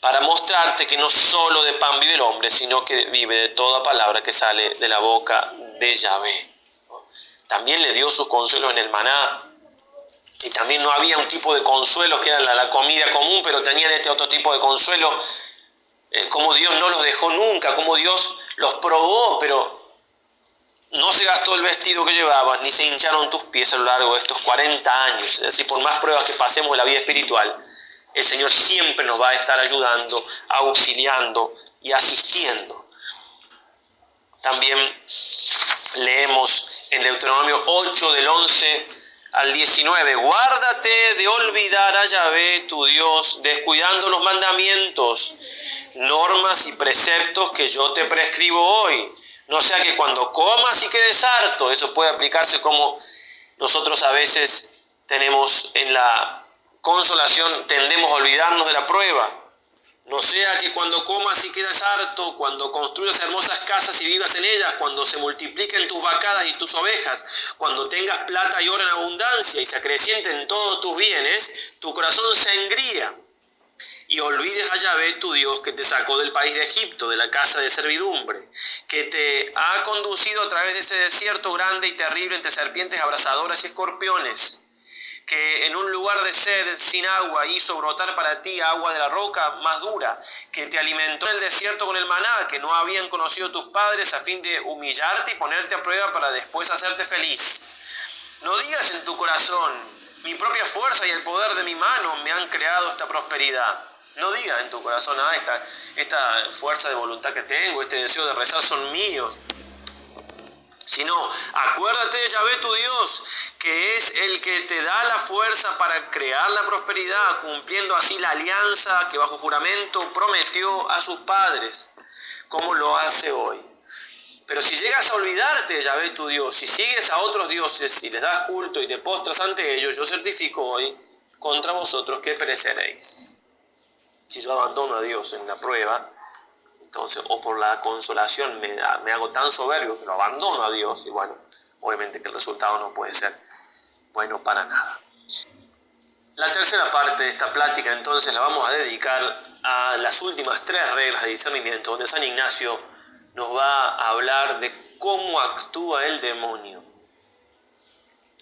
[SPEAKER 1] para mostrarte que no solo de pan vive el hombre, sino que vive de toda palabra que sale de la boca de Yahvé. También le dio sus consuelos en el maná. Y también no había un tipo de consuelos que era la comida común, pero tenían este otro tipo de consuelo. Como Dios no los dejó nunca, como Dios los probó, pero no se gastó el vestido que llevabas, ni se hincharon tus pies a lo largo de estos 40 años. Es decir, por más pruebas que pasemos en la vida espiritual, el Señor siempre nos va a estar ayudando, auxiliando y asistiendo. También leemos en Deuteronomio 8, del 11 al 19. Guárdate de olvidar a Yahvé tu Dios, descuidando los mandamientos, normas y preceptos que yo te prescribo hoy. No sea que cuando comas y quedes harto, eso puede aplicarse como nosotros a veces tenemos en la consolación, tendemos a olvidarnos de la prueba. No sea que cuando comas y quedas harto, cuando construyas hermosas casas y vivas en ellas, cuando se multipliquen tus vacadas y tus ovejas, cuando tengas plata y oro en abundancia y se acrecienten todos tus bienes, tu corazón se engría y olvides a Yahvé tu Dios, que te sacó del país de Egipto, de la casa de servidumbre, que te ha conducido a través de ese desierto grande y terrible entre serpientes abrasadoras y escorpiones, que en un lugar de sed sin agua hizo brotar para ti agua de la roca más dura, que te alimentó en el desierto con el maná que no habían conocido tus padres, a fin de humillarte y ponerte a prueba para después hacerte feliz. No digas en tu corazón: mi propia fuerza y el poder de mi mano me han creado esta prosperidad. No digas en tu corazón: esta fuerza de voluntad que tengo, este deseo de rezar son míos. Sino, acuérdate de Yahvé tu Dios, que es el que te da la fuerza para crear la prosperidad, cumpliendo así la alianza que bajo juramento prometió a sus padres, como lo hace hoy. Pero si llegas a olvidarte de Yahvé tu Dios, si sigues a otros dioses, si les das culto y te postras ante ellos, yo certifico hoy contra vosotros que pereceréis. Si yo abandono a Dios en la prueba, entonces, o por la consolación me hago tan soberbio que lo abandono a Dios, y bueno, obviamente que el resultado no puede ser bueno para nada. La tercera parte de esta plática entonces la vamos a dedicar a las últimas 3 reglas de discernimiento, donde San Ignacio nos va a hablar de cómo actúa el demonio.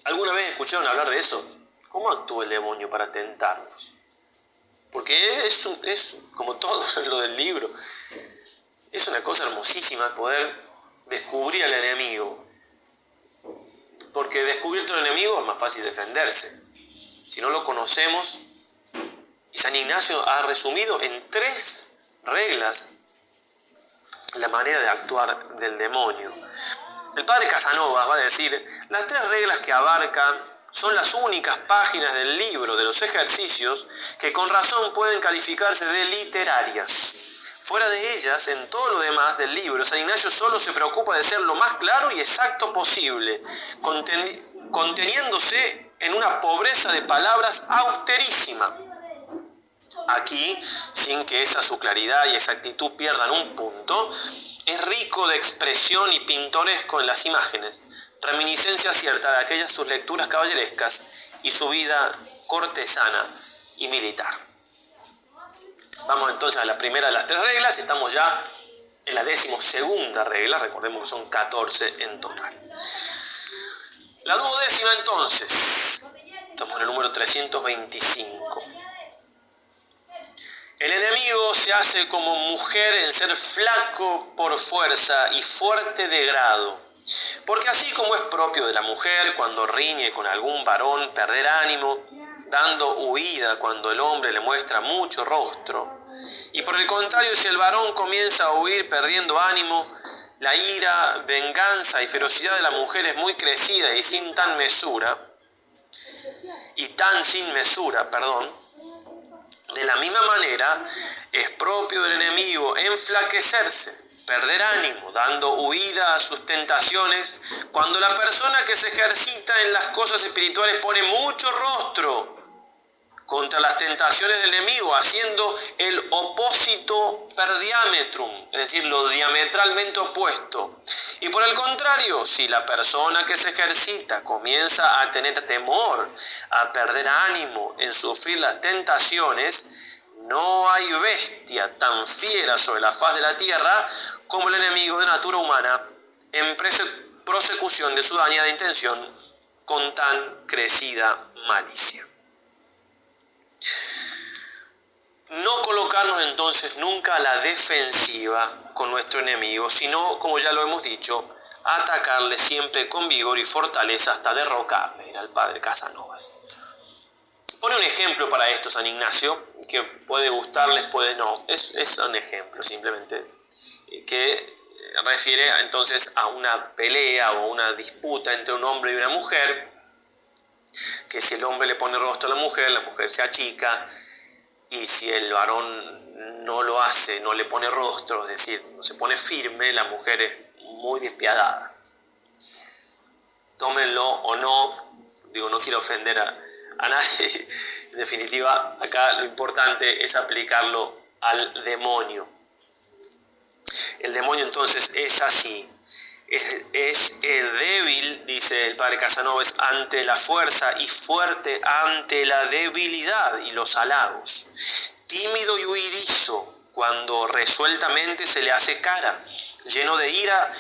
[SPEAKER 1] ¿Alguna vez escucharon hablar de eso? ¿Cómo actúa el demonio para tentarnos? Porque es como todo lo del libro, es una cosa hermosísima poder descubrir al enemigo. Porque descubierto el enemigo es más fácil defenderse. Si no lo conocemos, y San Ignacio ha resumido en 3 reglas la manera de actuar del demonio. El padre Casanova va a decir: las 3 reglas que abarcan son las únicas páginas del libro de los ejercicios que con razón pueden calificarse de literarias. Fuera de ellas, en todo lo demás del libro, San Ignacio solo se preocupa de ser lo más claro y exacto posible, conteniéndose en una pobreza de palabras austerísima. Aquí, sin que esa su claridad y exactitud pierdan un punto, es rico de expresión y pintoresco en las imágenes, reminiscencia cierta de aquellas sus lecturas caballerescas y su vida cortesana y militar. Vamos entonces a la primera de las 3 reglas, estamos ya en la 12ª regla, recordemos que son 14 en total. La 12ª entonces, estamos en el número 325. El enemigo se hace como mujer en ser flaco por fuerza y fuerte de grado, porque así como es propio de la mujer cuando riñe con algún varón perder ánimo, dando huida cuando el hombre le muestra mucho rostro, y por el contrario, si el varón comienza a huir perdiendo ánimo, la ira, venganza y ferocidad de la mujer es muy crecida y sin mesura, de la misma manera es propio del enemigo enflaquecerse, perder ánimo, dando huida a sus tentaciones, cuando la persona que se ejercita en las cosas espirituales pone mucho rostro contra las tentaciones del enemigo, haciendo el opposito per diametrum, es decir, lo diametralmente opuesto. Y por el contrario, si la persona que se ejercita comienza a tener temor, a perder ánimo en sufrir las tentaciones, no hay bestia tan fiera sobre la faz de la tierra como el enemigo de natura humana en prosecución de su dañada intención con tan crecida malicia. No colocarnos entonces nunca a la defensiva con nuestro enemigo, sino, como ya lo hemos dicho, atacarle siempre con vigor y fortaleza hasta derrocarle, era el padre Casanovas. Pone un ejemplo para esto San Ignacio, que puede gustarles, puede no, es un ejemplo simplemente, que refiere entonces a una pelea o una disputa entre un hombre y una mujer, que si el hombre le pone rostro a la mujer se achica, y si el varón no lo hace, no le pone rostro, es decir, no se pone firme, la mujer es muy despiadada. Tómenlo o no, digo, no quiero ofender a nadie, en definitiva, acá lo importante es aplicarlo al demonio. El demonio entonces es así, es el débil, dice el padre Casanovas, ante la fuerza y fuerte ante la debilidad y los halagos, tímido y huidizo cuando resueltamente se le hace cara, lleno de ira,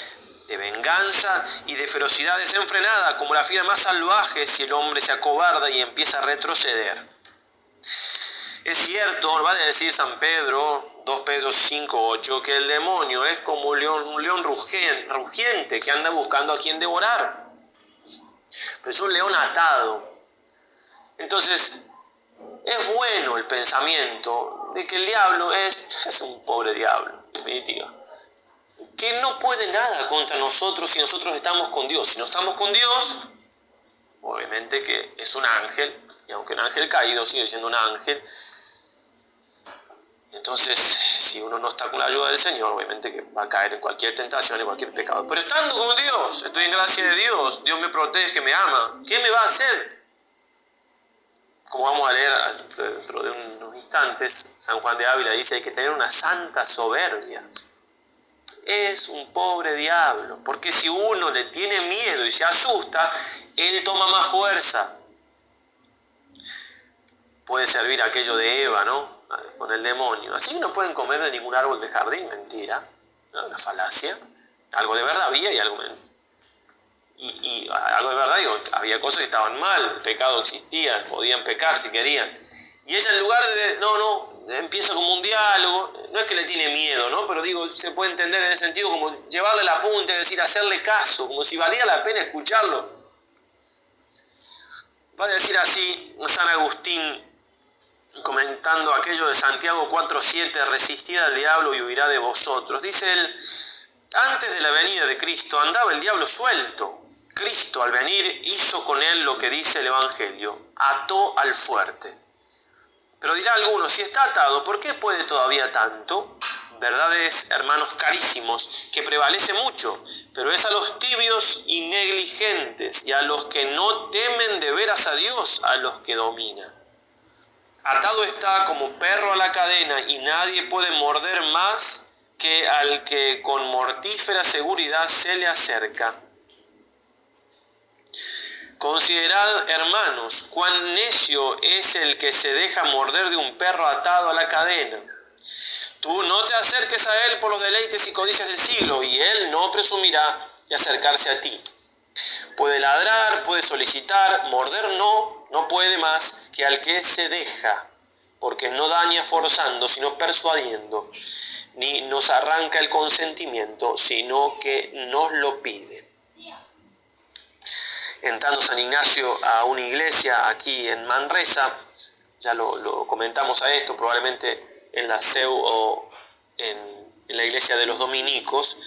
[SPEAKER 1] de venganza y de ferocidad desenfrenada, como la fiera más salvaje si el hombre se acobarda y empieza a retroceder. Es cierto, va a decir San Pedro, 2 Pedro 5:8, que el demonio es como un león rugiente que anda buscando a quien devorar. Pero es un león atado. Entonces, es bueno el pensamiento de que el diablo es un pobre diablo, en definitiva, que no puede nada contra nosotros si nosotros estamos con Dios. Si no estamos con Dios, obviamente que es un ángel, y aunque un ángel caído sigue siendo un ángel. Entonces, si uno no está con la ayuda del Señor, obviamente que va a caer en cualquier tentación, en cualquier pecado. Pero estando con Dios, estoy en gracia de Dios, Dios me protege, me ama, ¿qué me va a hacer? Como vamos a leer dentro de unos instantes, San Juan de Ávila dice: hay que tener una santa soberbia. Es un pobre diablo, porque si uno le tiene miedo y se asusta, él toma más fuerza. Puede servir aquello de Eva, ¿no? Con el demonio. Así que no pueden comer de ningún árbol del jardín, mentira, ¿no? Una falacia. Algo de verdad había y algo de verdad, digo, había cosas que estaban mal, el pecado existía, podían pecar si querían. Y ella, en lugar de, empieza como un diálogo, no es que le tiene miedo, ¿no? Pero digo, se puede entender en ese sentido como llevarle la punta, es decir, hacerle caso, como si valía la pena escucharlo. Va a decir así San Agustín, comentando aquello de Santiago 4:7, resistid al diablo y huirá de vosotros. Dice él: antes de la venida de Cristo andaba el diablo suelto. Cristo, al venir, hizo con él lo que dice el Evangelio: ató al fuerte. Pero dirá alguno: si está atado, ¿por qué puede todavía tanto? Verdades, hermanos carísimos, que prevalece mucho, pero es a los tibios y negligentes y a los que no temen de veras a Dios a los que domina. Atado está como perro a la cadena y nadie puede morder más que al que con mortífera seguridad se le acerca. Considerad, hermanos, cuán necio es el que se deja morder de un perro atado a la cadena. Tú no te acerques a él por los deleites y codicias del siglo, y él no presumirá de acercarse a ti. Puede ladrar, puede solicitar, morder no puede más que al que se deja, porque no daña forzando, sino persuadiendo, ni nos arranca el consentimiento, sino que nos lo pide. Entrando San Ignacio a una iglesia aquí en Manresa, ya lo comentamos a esto, probablemente en la CEU o en la iglesia de los dominicos,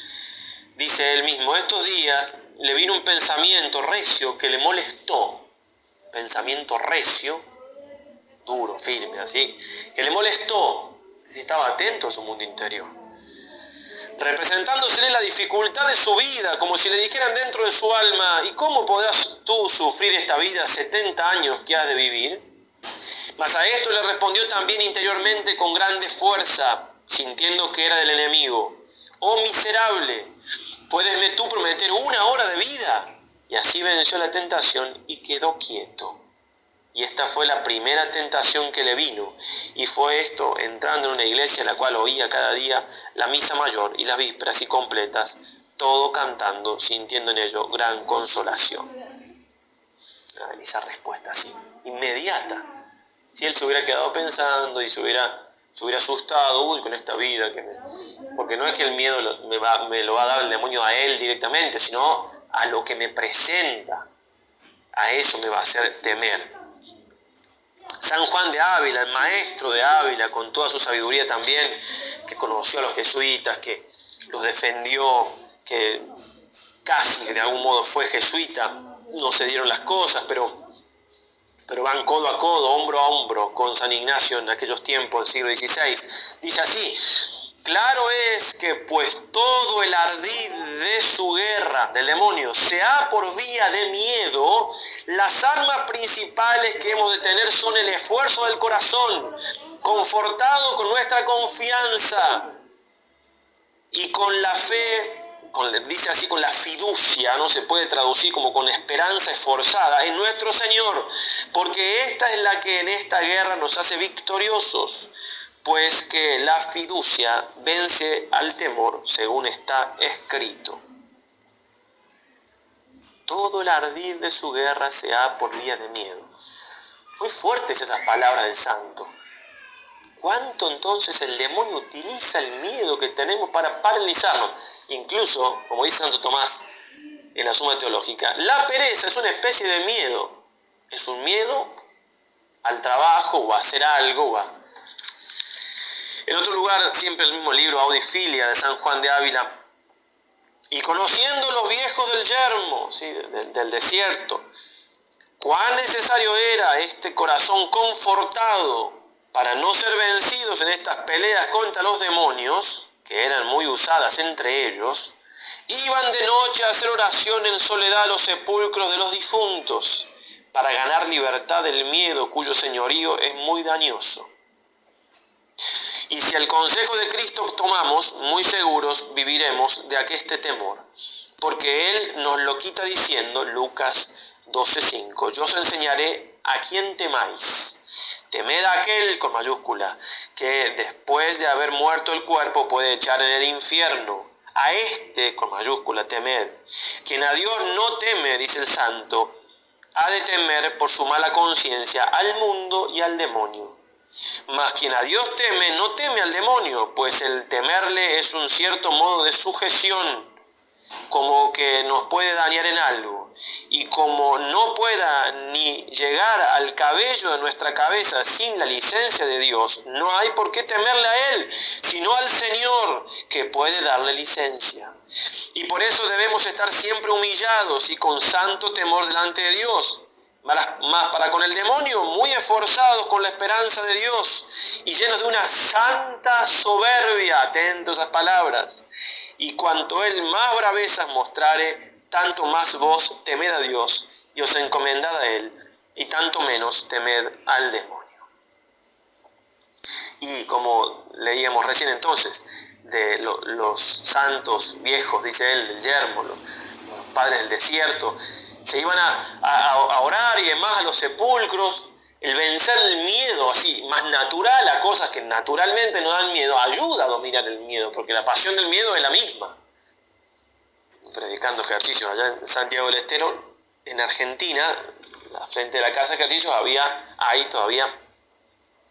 [SPEAKER 1] dice él mismo: estos días le vino un pensamiento recio que le molestó, pensamiento recio, duro, firme, así, que le molestó, si estaba atento a su mundo interior, representándosele la dificultad de su vida, como si le dijeran dentro de su alma: ¿y cómo podrás tú sufrir esta vida 70 años que has de vivir? Mas a esto le respondió también interiormente con grande fuerza, sintiendo que era del enemigo: oh miserable, ¿puedesme tú prometer 1 hora de vida? Y así venció la tentación y quedó quieto. Y esta fue la primera tentación que le vino, y fue esto entrando en una iglesia en la cual oía cada día la misa mayor y las vísperas y completas, todo cantando, sintiendo en ello gran consolación. Esa respuesta así, inmediata. Si él se hubiera quedado pensando y se hubiera asustado, con esta vida, porque no es que el miedo me lo va a dar el demonio a él directamente, sino a lo que me presenta, a eso me va a hacer temer. San Juan de Ávila, el maestro de Ávila, con toda su sabiduría también, que conoció a los jesuitas, que los defendió, que casi de algún modo fue jesuita, no se dieron las cosas, pero pero van codo a codo, hombro a hombro con San Ignacio en aquellos tiempos del siglo XVI. Dice así: claro es que pues todo el ardid de su guerra, del demonio, sea por vía de miedo, las armas principales que hemos de tener son el esfuerzo del corazón, confortado con nuestra confianza y con la fe, dice así, con la fiducia, no se puede traducir como con esperanza esforzada en nuestro Señor, porque esta es la que en esta guerra nos hace victoriosos, pues que la fiducia vence al temor, según está escrito. Todo el ardid de su guerra se ha por vía de miedo. Muy fuertes esas palabras del santo. ¿Cuánto entonces el demonio utiliza el miedo que tenemos para paralizarnos? Incluso, como dice Santo Tomás en la Suma Teológica, la pereza es una especie de miedo. Es un miedo al trabajo o a hacer algo. En otro lugar, siempre el mismo libro, Audifilia, de San Juan de Ávila, y conociendo los viejos del yermo, ¿sí? del desierto, cuán necesario era este corazón confortado para no ser vencidos en estas peleas contra los demonios, que eran muy usadas entre ellos, iban de noche a hacer oración en soledad a los sepulcros de los difuntos, para ganar libertad del miedo cuyo señorío es muy dañoso. Y si el consejo de Cristo tomamos, muy seguros viviremos de aqueste temor, porque Él nos lo quita diciendo, Lucas 12:5, yo os enseñaré a quién temáis. Temed a aquel, con mayúscula, que después de haber muerto el cuerpo puede echar en el infierno. A este, con mayúscula, temed. Quien a Dios no teme, dice el santo, ha de temer por su mala conciencia al mundo y al demonio. Mas quien a Dios teme, no teme al demonio, pues el temerle es un cierto modo de sujeción, como que nos puede dañar en algo. Y como no pueda ni llegar al cabello de nuestra cabeza sin la licencia de Dios, no hay por qué temerle a Él, sino al Señor, que puede darle licencia. Y por eso debemos estar siempre humillados y con santo temor delante de Dios. Más para con el demonio, muy esforzados con la esperanza de Dios y llenos de una santa soberbia, atentos a esas palabras. Y cuanto Él más bravezas mostrare, tanto más vos temed a Dios y os encomendad a Él, y tanto menos temed al demonio. Y como leíamos recién entonces, de los santos viejos, dice él, el yermo, los padres del desierto, se iban a orar y demás a los sepulcros. El vencer el miedo así, más natural, a cosas que naturalmente nos dan miedo, ayuda a dominar el miedo, porque la pasión del miedo es la misma. Predicando ejercicios allá en Santiago del Estero, en Argentina, frente de la casa de ejercicios, había ahí todavía,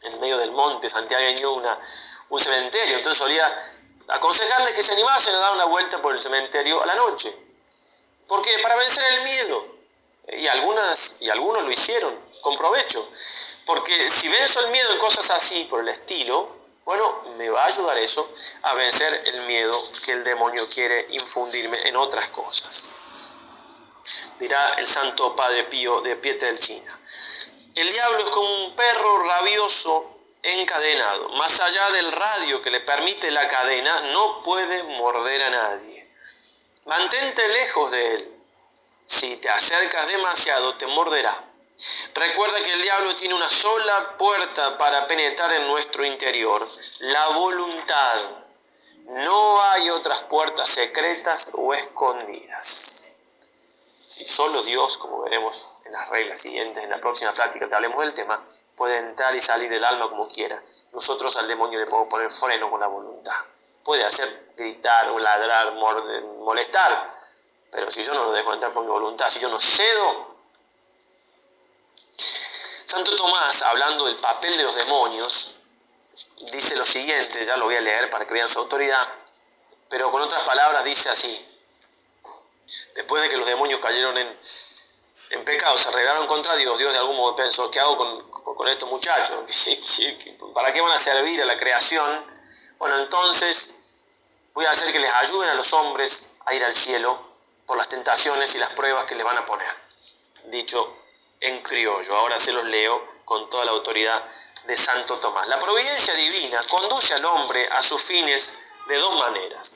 [SPEAKER 1] en medio del monte santiagueño, un cementerio. Entonces solía aconsejarles que se animasen a dar una vuelta por el cementerio a la noche. ¿Por qué? Para vencer el miedo. Y algunos lo hicieron con provecho. Porque si venzo el miedo en cosas así, por el estilo, bueno, me va a ayudar eso a vencer el miedo que el demonio quiere infundirme en otras cosas. Dirá el santo Padre Pío de Pietrelcina: el diablo es como un perro rabioso encadenado. Más allá del radio que le permite la cadena, no puede morder a nadie. Mantente lejos de él. Si te acercas demasiado, te morderá. Recuerda que el diablo tiene una sola puerta para penetrar en nuestro interior: la voluntad. No hay otras puertas secretas o escondidas. Si solo Dios, como veremos en las reglas siguientes, en la próxima práctica que hablemos del tema, puede entrar y salir del alma como quiera, nosotros al demonio le podemos poner freno con la voluntad. Puede hacer gritar, ladrar, molestar, pero si yo no lo dejo entrar por mi voluntad, si yo no cedo. Santo Tomás, hablando del papel de los demonios, dice lo siguiente, ya lo voy a leer para que vean su autoridad, pero con otras palabras dice así: después de que los demonios cayeron en pecado, se rebelaron contra Dios, Dios de algún modo pensó: ¿qué hago con estos muchachos? ¿Para qué van a servir a la creación? Bueno, entonces voy a hacer que les ayuden a los hombres a ir al cielo por las tentaciones y las pruebas que les van a poner. Dicho en criollo. Ahora se los leo con toda la autoridad de Santo Tomás. La providencia divina conduce al hombre a sus fines de dos maneras.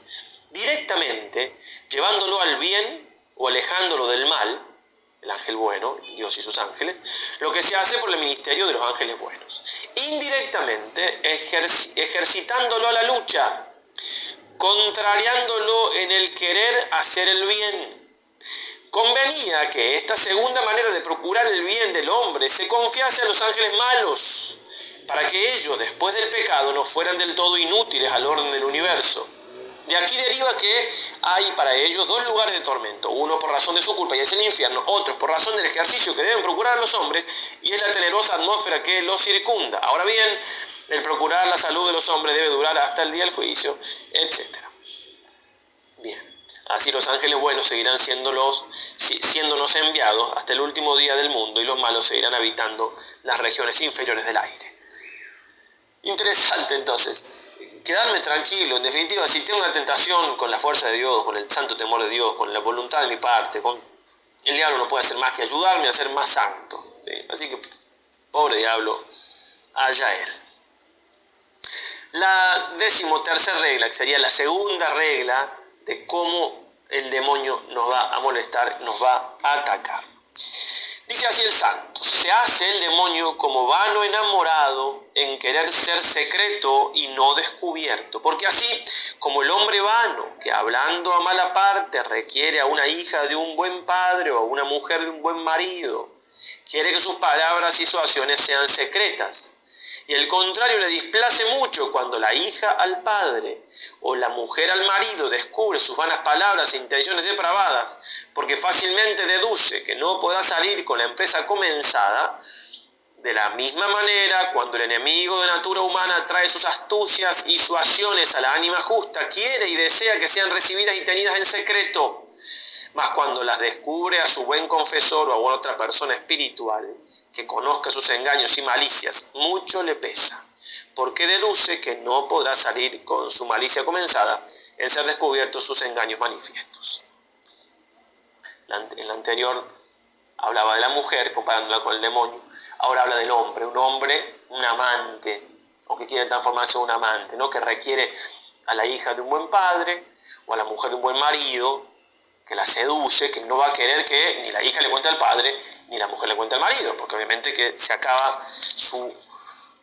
[SPEAKER 1] Directamente, llevándolo al bien o alejándolo del mal, el ángel bueno, Dios y sus ángeles, lo que se hace por el ministerio de los ángeles buenos. Indirectamente, ejercitándolo a la lucha, contrariándolo en el querer hacer el bien. Convenía que esta segunda manera de procurar el bien del hombre se confiase a los ángeles malos, para que ellos, después del pecado, no fueran del todo inútiles al orden del universo. De aquí deriva que hay para ellos dos lugares de tormento, uno por razón de su culpa y es el infierno, otros por razón del ejercicio que deben procurar a los hombres y es la tenerosa atmósfera que los circunda. Ahora bien, el procurar la salud de los hombres debe durar hasta el día del juicio, etc. Bien, así los ángeles buenos seguirán siéndonos enviados hasta el último día del mundo y los malos seguirán habitando las regiones inferiores del aire. Interesante entonces. Quedarme tranquilo, en definitiva, si tengo una tentación con la fuerza de Dios, con el santo temor de Dios, con la voluntad de mi parte, el diablo no puede hacer más que ayudarme a ser más santo, ¿sí? Así que, pobre diablo, allá él. La 13ª regla, que sería la segunda regla de cómo el demonio nos va a molestar, nos va a atacar. Dice así el santo: se hace el demonio como vano enamorado en querer ser secreto y no descubierto, porque así como el hombre vano, que hablando a mala parte requiere a una hija de un buen padre o a una mujer de un buen marido, quiere que sus palabras y sus acciones sean secretas, y el contrario le displace mucho cuando la hija al padre o la mujer al marido descubre sus vanas palabras e intenciones depravadas, porque fácilmente deduce que no podrá salir con la empresa comenzada. De la misma manera, cuando el enemigo de natura humana trae sus astucias y sus acciones a la ánima justa, quiere y desea que sean recibidas y tenidas en secreto. Mas cuando las descubre a su buen confesor o a otra persona espiritual que conozca sus engaños y malicias, mucho le pesa, porque deduce que no podrá salir con su malicia comenzada en ser descubiertos sus engaños manifiestos. En la anterior hablaba de la mujer comparándola con el demonio, ahora habla del hombre, un amante, o que quiere transformarse en un amante, ¿no? Que requiere a la hija de un buen padre o a la mujer de un buen marido, que la seduce, que no va a querer que ni la hija le cuente al padre ni la mujer le cuente al marido, porque obviamente que se acaba su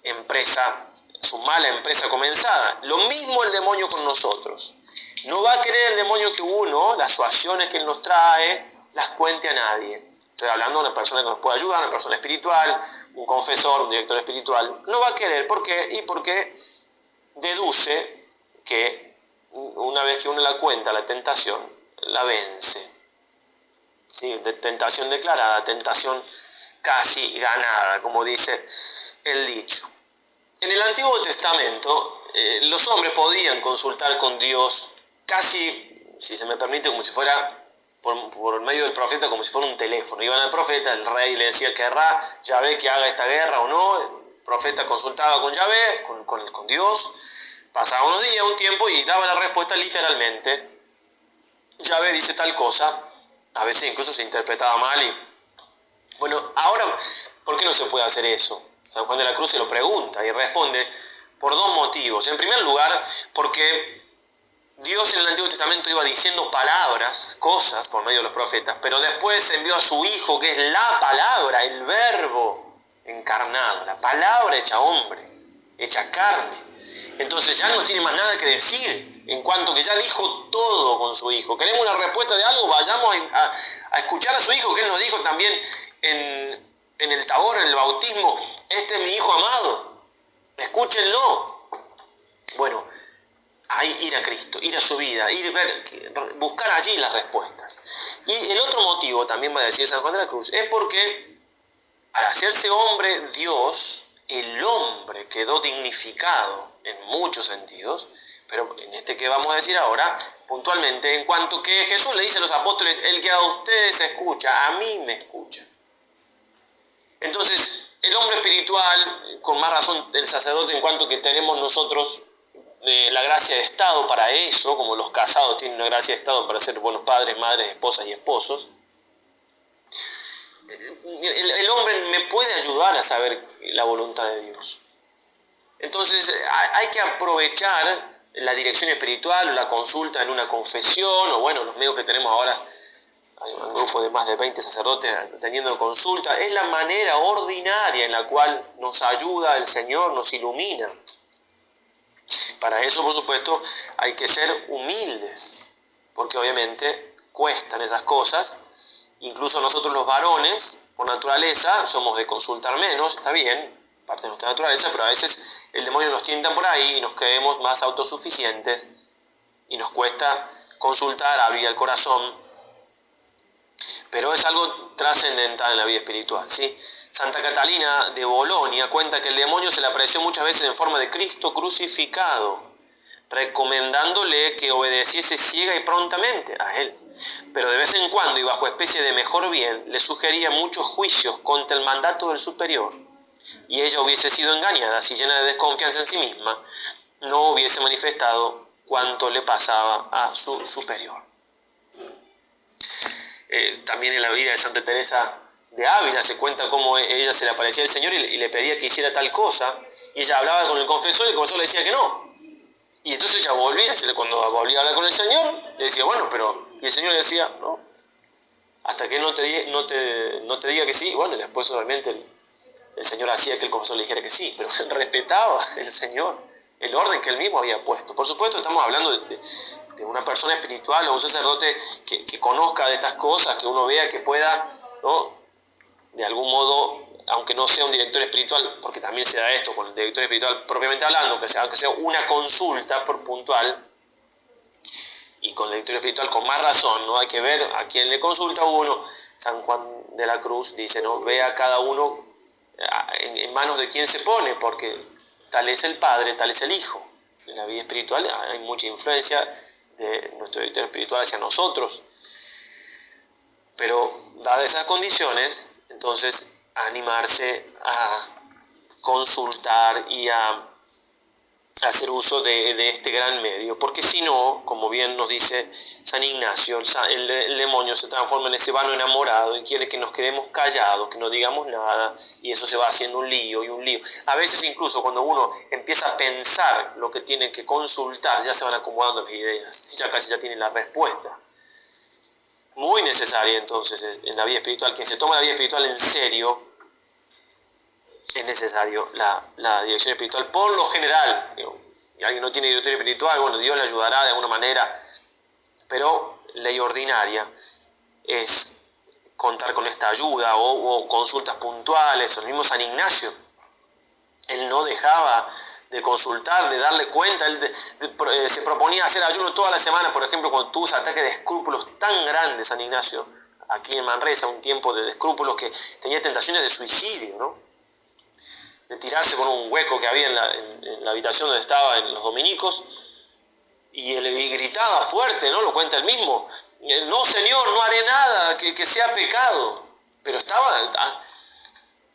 [SPEAKER 1] empresa, su mala empresa comenzada. Lo mismo el demonio con nosotros. No va a querer el demonio que uno, las situaciones que él nos trae, las cuente a nadie. Estoy hablando de una persona que nos puede ayudar, una persona espiritual, un confesor, un director espiritual. No va a querer. ¿Por qué? Y porque deduce que una vez que uno la cuenta, la tentación, la vence. ¿Sí? De tentación declarada, tentación casi ganada, como dice el dicho. En el Antiguo Testamento, los hombres podían consultar con Dios casi, si se me permite, como si fuera por medio del profeta, como si fuera un teléfono. Iban al profeta, el rey le decía: ¿querrá Yahvé que haga esta guerra o no? El profeta consultaba con Yahvé, con Dios, pasaba unos días, un tiempo, y daba la respuesta literalmente. Yahvé dice tal cosa, a veces incluso se interpretaba mal y... Bueno, ahora, ¿por qué no se puede hacer eso? San Juan de la Cruz se lo pregunta y responde por dos motivos. En primer lugar, porque Dios en el Antiguo Testamento iba diciendo palabras, cosas por medio de los profetas, pero después envió a su Hijo, que es la palabra, el verbo encarnado, la palabra hecha hombre, hecha carne. Entonces ya no tiene más nada que decir, en cuanto que ya dijo todo con su Hijo. ¿Queremos una respuesta de algo? Vayamos a escuchar a su Hijo, que Él nos dijo también en el Tabor, en el bautismo: este es mi Hijo amado, escúchenlo. Bueno, ahí ir a Cristo, ir a su vida, buscar allí las respuestas. Y el otro motivo, también va a decir San Juan de la Cruz, es porque al hacerse hombre Dios, el hombre quedó dignificado en muchos sentidos, pero en este que vamos a decir ahora, puntualmente, en cuanto que Jesús le dice a los apóstoles: el que a ustedes escucha, a mí me escucha. Entonces, el hombre espiritual, con más razón el sacerdote, en cuanto que tenemos nosotros la gracia de Estado para eso, como los casados tienen una gracia de Estado para ser buenos padres, madres, esposas y esposos, el hombre me puede ayudar a saber la voluntad de Dios. Entonces hay que aprovechar la dirección espiritual, la consulta en una confesión, o bueno, los medios que tenemos ahora, hay un grupo de más de 20 sacerdotes teniendo consulta. Es la manera ordinaria en la cual nos ayuda el Señor, nos ilumina. Para eso, por supuesto, hay que ser humildes, porque obviamente cuestan esas cosas. Incluso nosotros los varones, por naturaleza, somos de consultar menos, está bien, parte de nuestra naturaleza, pero a veces el demonio nos tienta por ahí y nos creemos más autosuficientes y nos cuesta consultar, abrir el corazón. Pero es algo trascendental en la vida espiritual, ¿sí? Santa Catalina de Bolonia cuenta que el demonio se le apareció muchas veces en forma de Cristo crucificado, recomendándole que obedeciese ciega y prontamente a él. Pero de vez en cuando y bajo especie de mejor bien, le sugería muchos juicios contra el mandato del superior, y ella hubiese sido engañada si, llena de desconfianza en sí misma, no hubiese manifestado cuánto le pasaba a su superior. También en la vida de Santa Teresa de Ávila se cuenta cómo ella se le aparecía al Señor y le pedía que hiciera tal cosa, y ella hablaba con el confesor y el confesor le decía que no. Y entonces ella volvía, cuando volvía a hablar con el Señor, le decía, bueno, pero... Y el Señor le decía, no, hasta que no te diga que sí. Bueno, y después obviamente el Señor hacía que el confesor le dijera que sí, pero respetaba el Señor el orden que él mismo había puesto. Por supuesto, estamos hablando de una persona espiritual o un sacerdote que conozca de estas cosas, que uno vea que pueda, ¿no?, de algún modo, aunque no sea un director espiritual, porque también se da esto con el director espiritual propiamente hablando, que sea una consulta por puntual, y con el director espiritual con más razón, ¿no? Hay que ver a quién le consulta uno. San Juan de la Cruz dice, ¿no?, ve a cada uno en manos de quién se pone, porque tal es el Padre, tal es el Hijo. En la vida espiritual hay mucha influencia de nuestro director espiritual hacia nosotros. Pero, dadas esas condiciones, entonces animarse a consultar y a hacer uso de este gran medio, porque si no, como bien nos dice San Ignacio, el demonio se transforma en ese vano enamorado y quiere que nos quedemos callados, que no digamos nada, y eso se va haciendo un lío y un lío. A veces incluso cuando uno empieza a pensar lo que tiene que consultar, ya se van acomodando las ideas, ya casi ya tiene la respuesta. Muy necesaria entonces en la vida espiritual. Quien se toma la vida espiritual en serio, es necesario la dirección espiritual. Por lo general, y alguien no tiene dirección espiritual, bueno, Dios le ayudará de alguna manera, pero ley ordinaria es contar con esta ayuda o consultas puntuales. O el mismo San Ignacio, él no dejaba de consultar, de darle cuenta. Él se proponía hacer ayuno toda la semana, por ejemplo, cuando tuvo ese ataque de escrúpulos tan grandes, San Ignacio, aquí en Manresa, un tiempo de escrúpulos que tenía tentaciones de suicidio, ¿no?, de tirarse por un hueco que había en la habitación donde estaba en los dominicos, y él gritaba fuerte, ¿no?, lo cuenta él mismo, no, Señor, no haré nada que sea pecado, pero estaba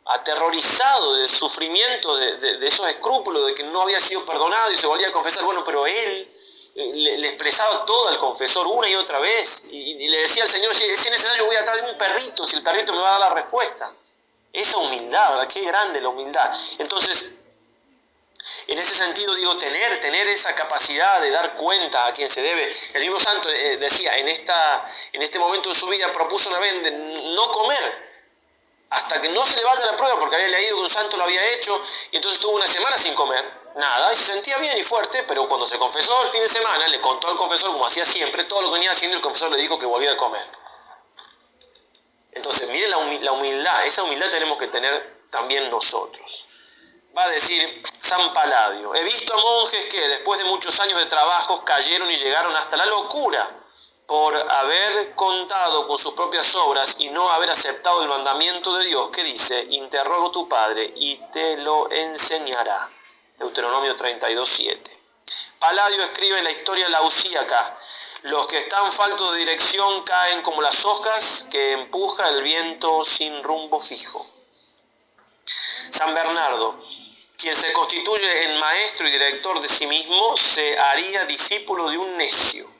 [SPEAKER 1] aterrorizado del sufrimiento de esos escrúpulos, de que no había sido perdonado, y se volvía a confesar. Bueno, pero él le expresaba todo al confesor una y otra vez, y le decía al Señor, si es necesario voy a traer un perrito, si el perrito me va a dar la respuesta. Esa humildad, ¿verdad? Qué grande la humildad. Entonces, en ese sentido, digo, tener esa capacidad de dar cuenta a quien se debe. El mismo santo decía, en este momento de su vida propuso una vez de no comer hasta que no se le vaya la prueba, porque había leído que un santo lo había hecho, y entonces estuvo una semana sin comer nada, y se sentía bien y fuerte, pero cuando se confesó el fin de semana, le contó al confesor, como hacía siempre, todo lo que venía haciendo, y el confesor le dijo que volviera a comer. Entonces, miren la humildad, esa humildad tenemos que tener también nosotros. Va a decir San Paladio, he visto a monjes que después de muchos años de trabajos cayeron y llegaron hasta la locura por haber contado con sus propias obras y no haber aceptado el mandamiento de Dios que dice, interroga a tu padre y te lo enseñará. Deuteronomio 32:7. Paladio escribe en la historia lausíaca, los que están faltos de dirección caen como las hojas que empuja el viento sin rumbo fijo. San Bernardo, quien se constituye en maestro y director de sí mismo, se haría discípulo de un necio.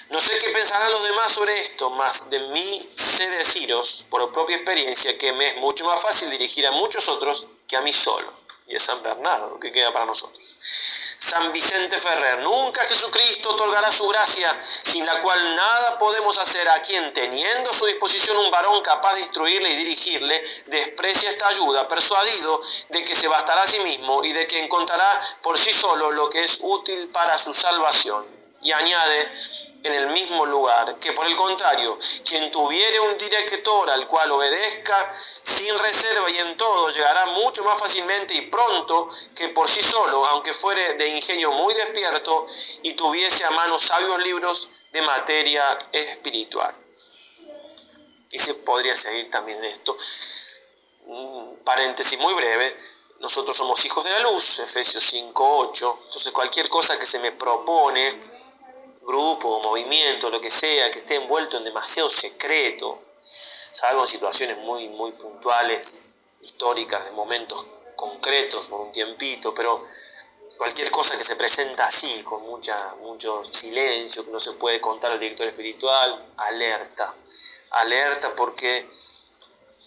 [SPEAKER 1] No sé qué pensarán los demás sobre esto, mas de mí sé deciros, por propia experiencia, que me es mucho más fácil dirigir a muchos otros que a mí solo. Y es San Bernardo, que queda para nosotros. San Vicente Ferrer: nunca Jesucristo otorgará su gracia, sin la cual nada podemos hacer. A quien, teniendo a su disposición un varón capaz de instruirle y dirigirle, desprecia esta ayuda, persuadido de que se bastará a sí mismo y de que encontrará por sí solo lo que es útil para su salvación. Y añade en el mismo lugar que, por el contrario, quien tuviere un director al cual obedezca sin reserva y en todo, llegará mucho más fácilmente y pronto que por sí solo, aunque fuere de ingenio muy despierto y tuviese a mano sabios libros de materia espiritual. Y se podría seguir también esto. Un paréntesis muy breve: nosotros somos hijos de la luz, Efesios 5:8. Entonces cualquier cosa que se me propone, grupo, movimiento, lo que sea, que esté envuelto en demasiado secreto, salvo en situaciones muy, muy puntuales, históricas, de momentos concretos, por un tiempito, pero cualquier cosa que se presenta así, con mucho silencio, que no se puede contar al director espiritual, alerta, porque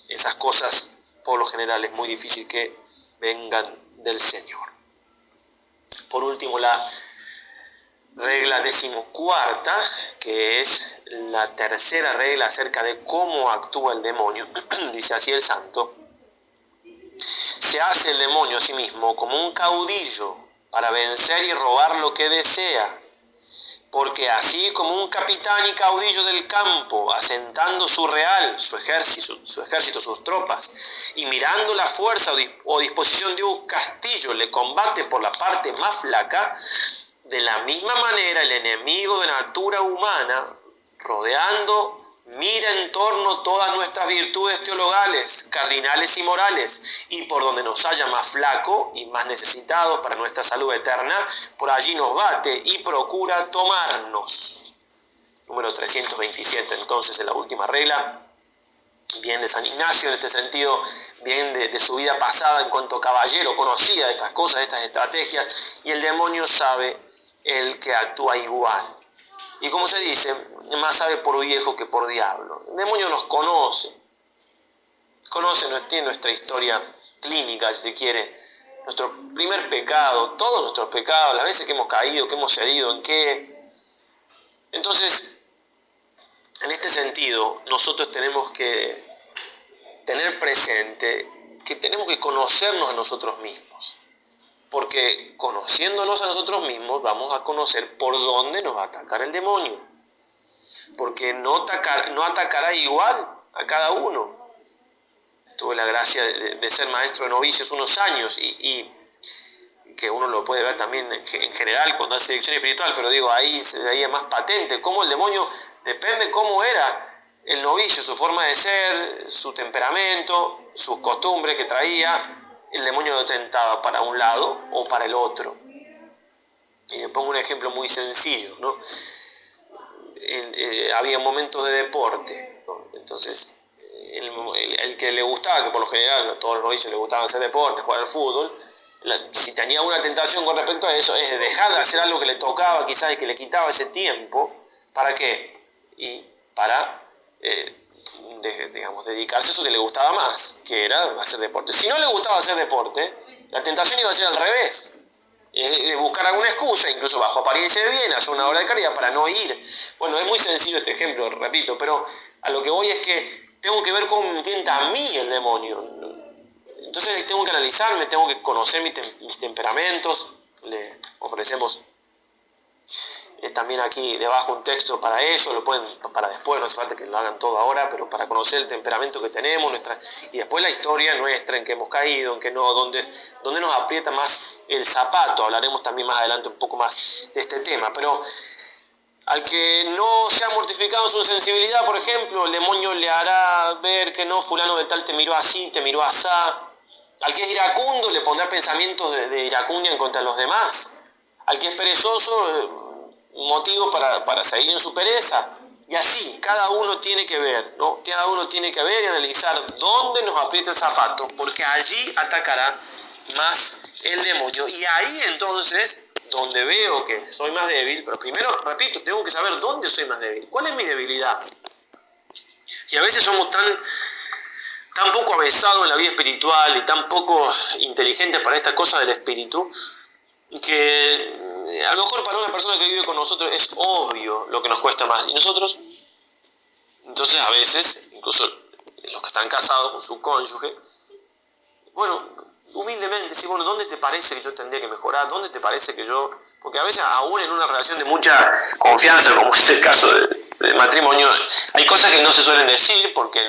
[SPEAKER 1] esas cosas, por lo general, es muy difícil que vengan del Señor. Por último, la regla 14ª, que es la tercera regla acerca de cómo actúa el demonio. Dice así el santo: se hace el demonio a sí mismo como un caudillo para vencer y robar lo que desea, porque así como un capitán y caudillo del campo, asentando su real, su ejército, sus tropas, y mirando la fuerza o disposición de un castillo, le combate por la parte más flaca, de la misma manera el enemigo de natura humana, rodeando, mira en torno todas nuestras virtudes teologales, cardinales y morales, y por donde nos haya más flaco y más necesitados para nuestra salud eterna, por allí nos bate y procura tomarnos. Número 327, entonces, en la última regla, bien de San Ignacio en este sentido, bien de su vida pasada en cuanto caballero, conocía estas cosas, estas estrategias, y el demonio sabe el que actúa igual. Y como se dice, más sabe por viejo que por diablo. El demonio nos conoce tiene nuestra historia clínica, si se quiere, nuestro primer pecado, todos nuestros pecados, las veces que hemos caído, que hemos herido, en qué. Entonces, en este sentido, nosotros tenemos que tener presente que tenemos que conocernos a nosotros mismos. Porque conociéndonos a nosotros mismos vamos a conocer por dónde nos va a atacar el demonio. Porque no atacará igual a cada uno. Tuve la gracia de ser maestro de novicios unos años y que uno lo puede ver también en general cuando hace dirección espiritual, pero digo, ahí se veía más patente cómo el demonio, depende cómo era el novicio, su forma de ser, su temperamento, sus costumbres que traía, el demonio lo tentaba para un lado o para el otro. Y le pongo un ejemplo muy sencillo, ¿no? Había momentos de deporte, ¿no? Entonces el que le gustaba, que por lo general a todos los novicios les gustaba hacer deporte, jugar al fútbol, si tenía una tentación con respecto a eso, es dejar de hacer algo que le tocaba quizás y que le quitaba ese tiempo. ¿Para qué? Y para dedicarse a eso que le gustaba más, que era hacer deporte. Si no le gustaba hacer deporte, la tentación iba a ser al revés, buscar alguna excusa, incluso bajo apariencia de bien, hacer una obra de caridad para no ir. Bueno, es muy sencillo este ejemplo, repito, pero a lo que voy es que tengo que ver cómo me tienta a mí el demonio. Entonces tengo que analizarme, tengo que conocer mis temperamentos. Le ofrecemos también aquí debajo un texto para eso, lo pueden para después, no hace falta que lo hagan todo ahora, pero para conocer el temperamento que tenemos, y después la historia nuestra, en que hemos caído, en que no, donde nos aprieta más el zapato. Hablaremos también más adelante un poco más de este tema, pero al que no se ha mortificado su sensibilidad, por ejemplo, el demonio le hará ver que no, fulano de tal te miró así, te miró asá. Al que es iracundo le pondrá pensamientos de iracundia en contra de los demás. Al que es perezoso, motivo para seguir en su pereza. Y así, cada uno tiene que ver, ¿no? Cada uno tiene que ver y analizar dónde nos aprieta el zapato, porque allí atacará más el demonio. Y ahí entonces donde veo que soy más débil, pero primero, repito, tengo que saber dónde soy más débil, cuál es mi debilidad. Y a veces somos tan poco avesados en la vida espiritual y tan poco inteligentes para esta cosa del espíritu, que a lo mejor para una persona que vive con nosotros es obvio lo que nos cuesta más. Y nosotros, entonces a veces, incluso los que están casados con su cónyuge, bueno, humildemente, sí, bueno, ¿dónde te parece que yo tendría que mejorar? ¿Dónde te parece que yo...? Porque a veces aún en una relación de mucha confianza, como es el caso del matrimonio, hay cosas que no se suelen decir porque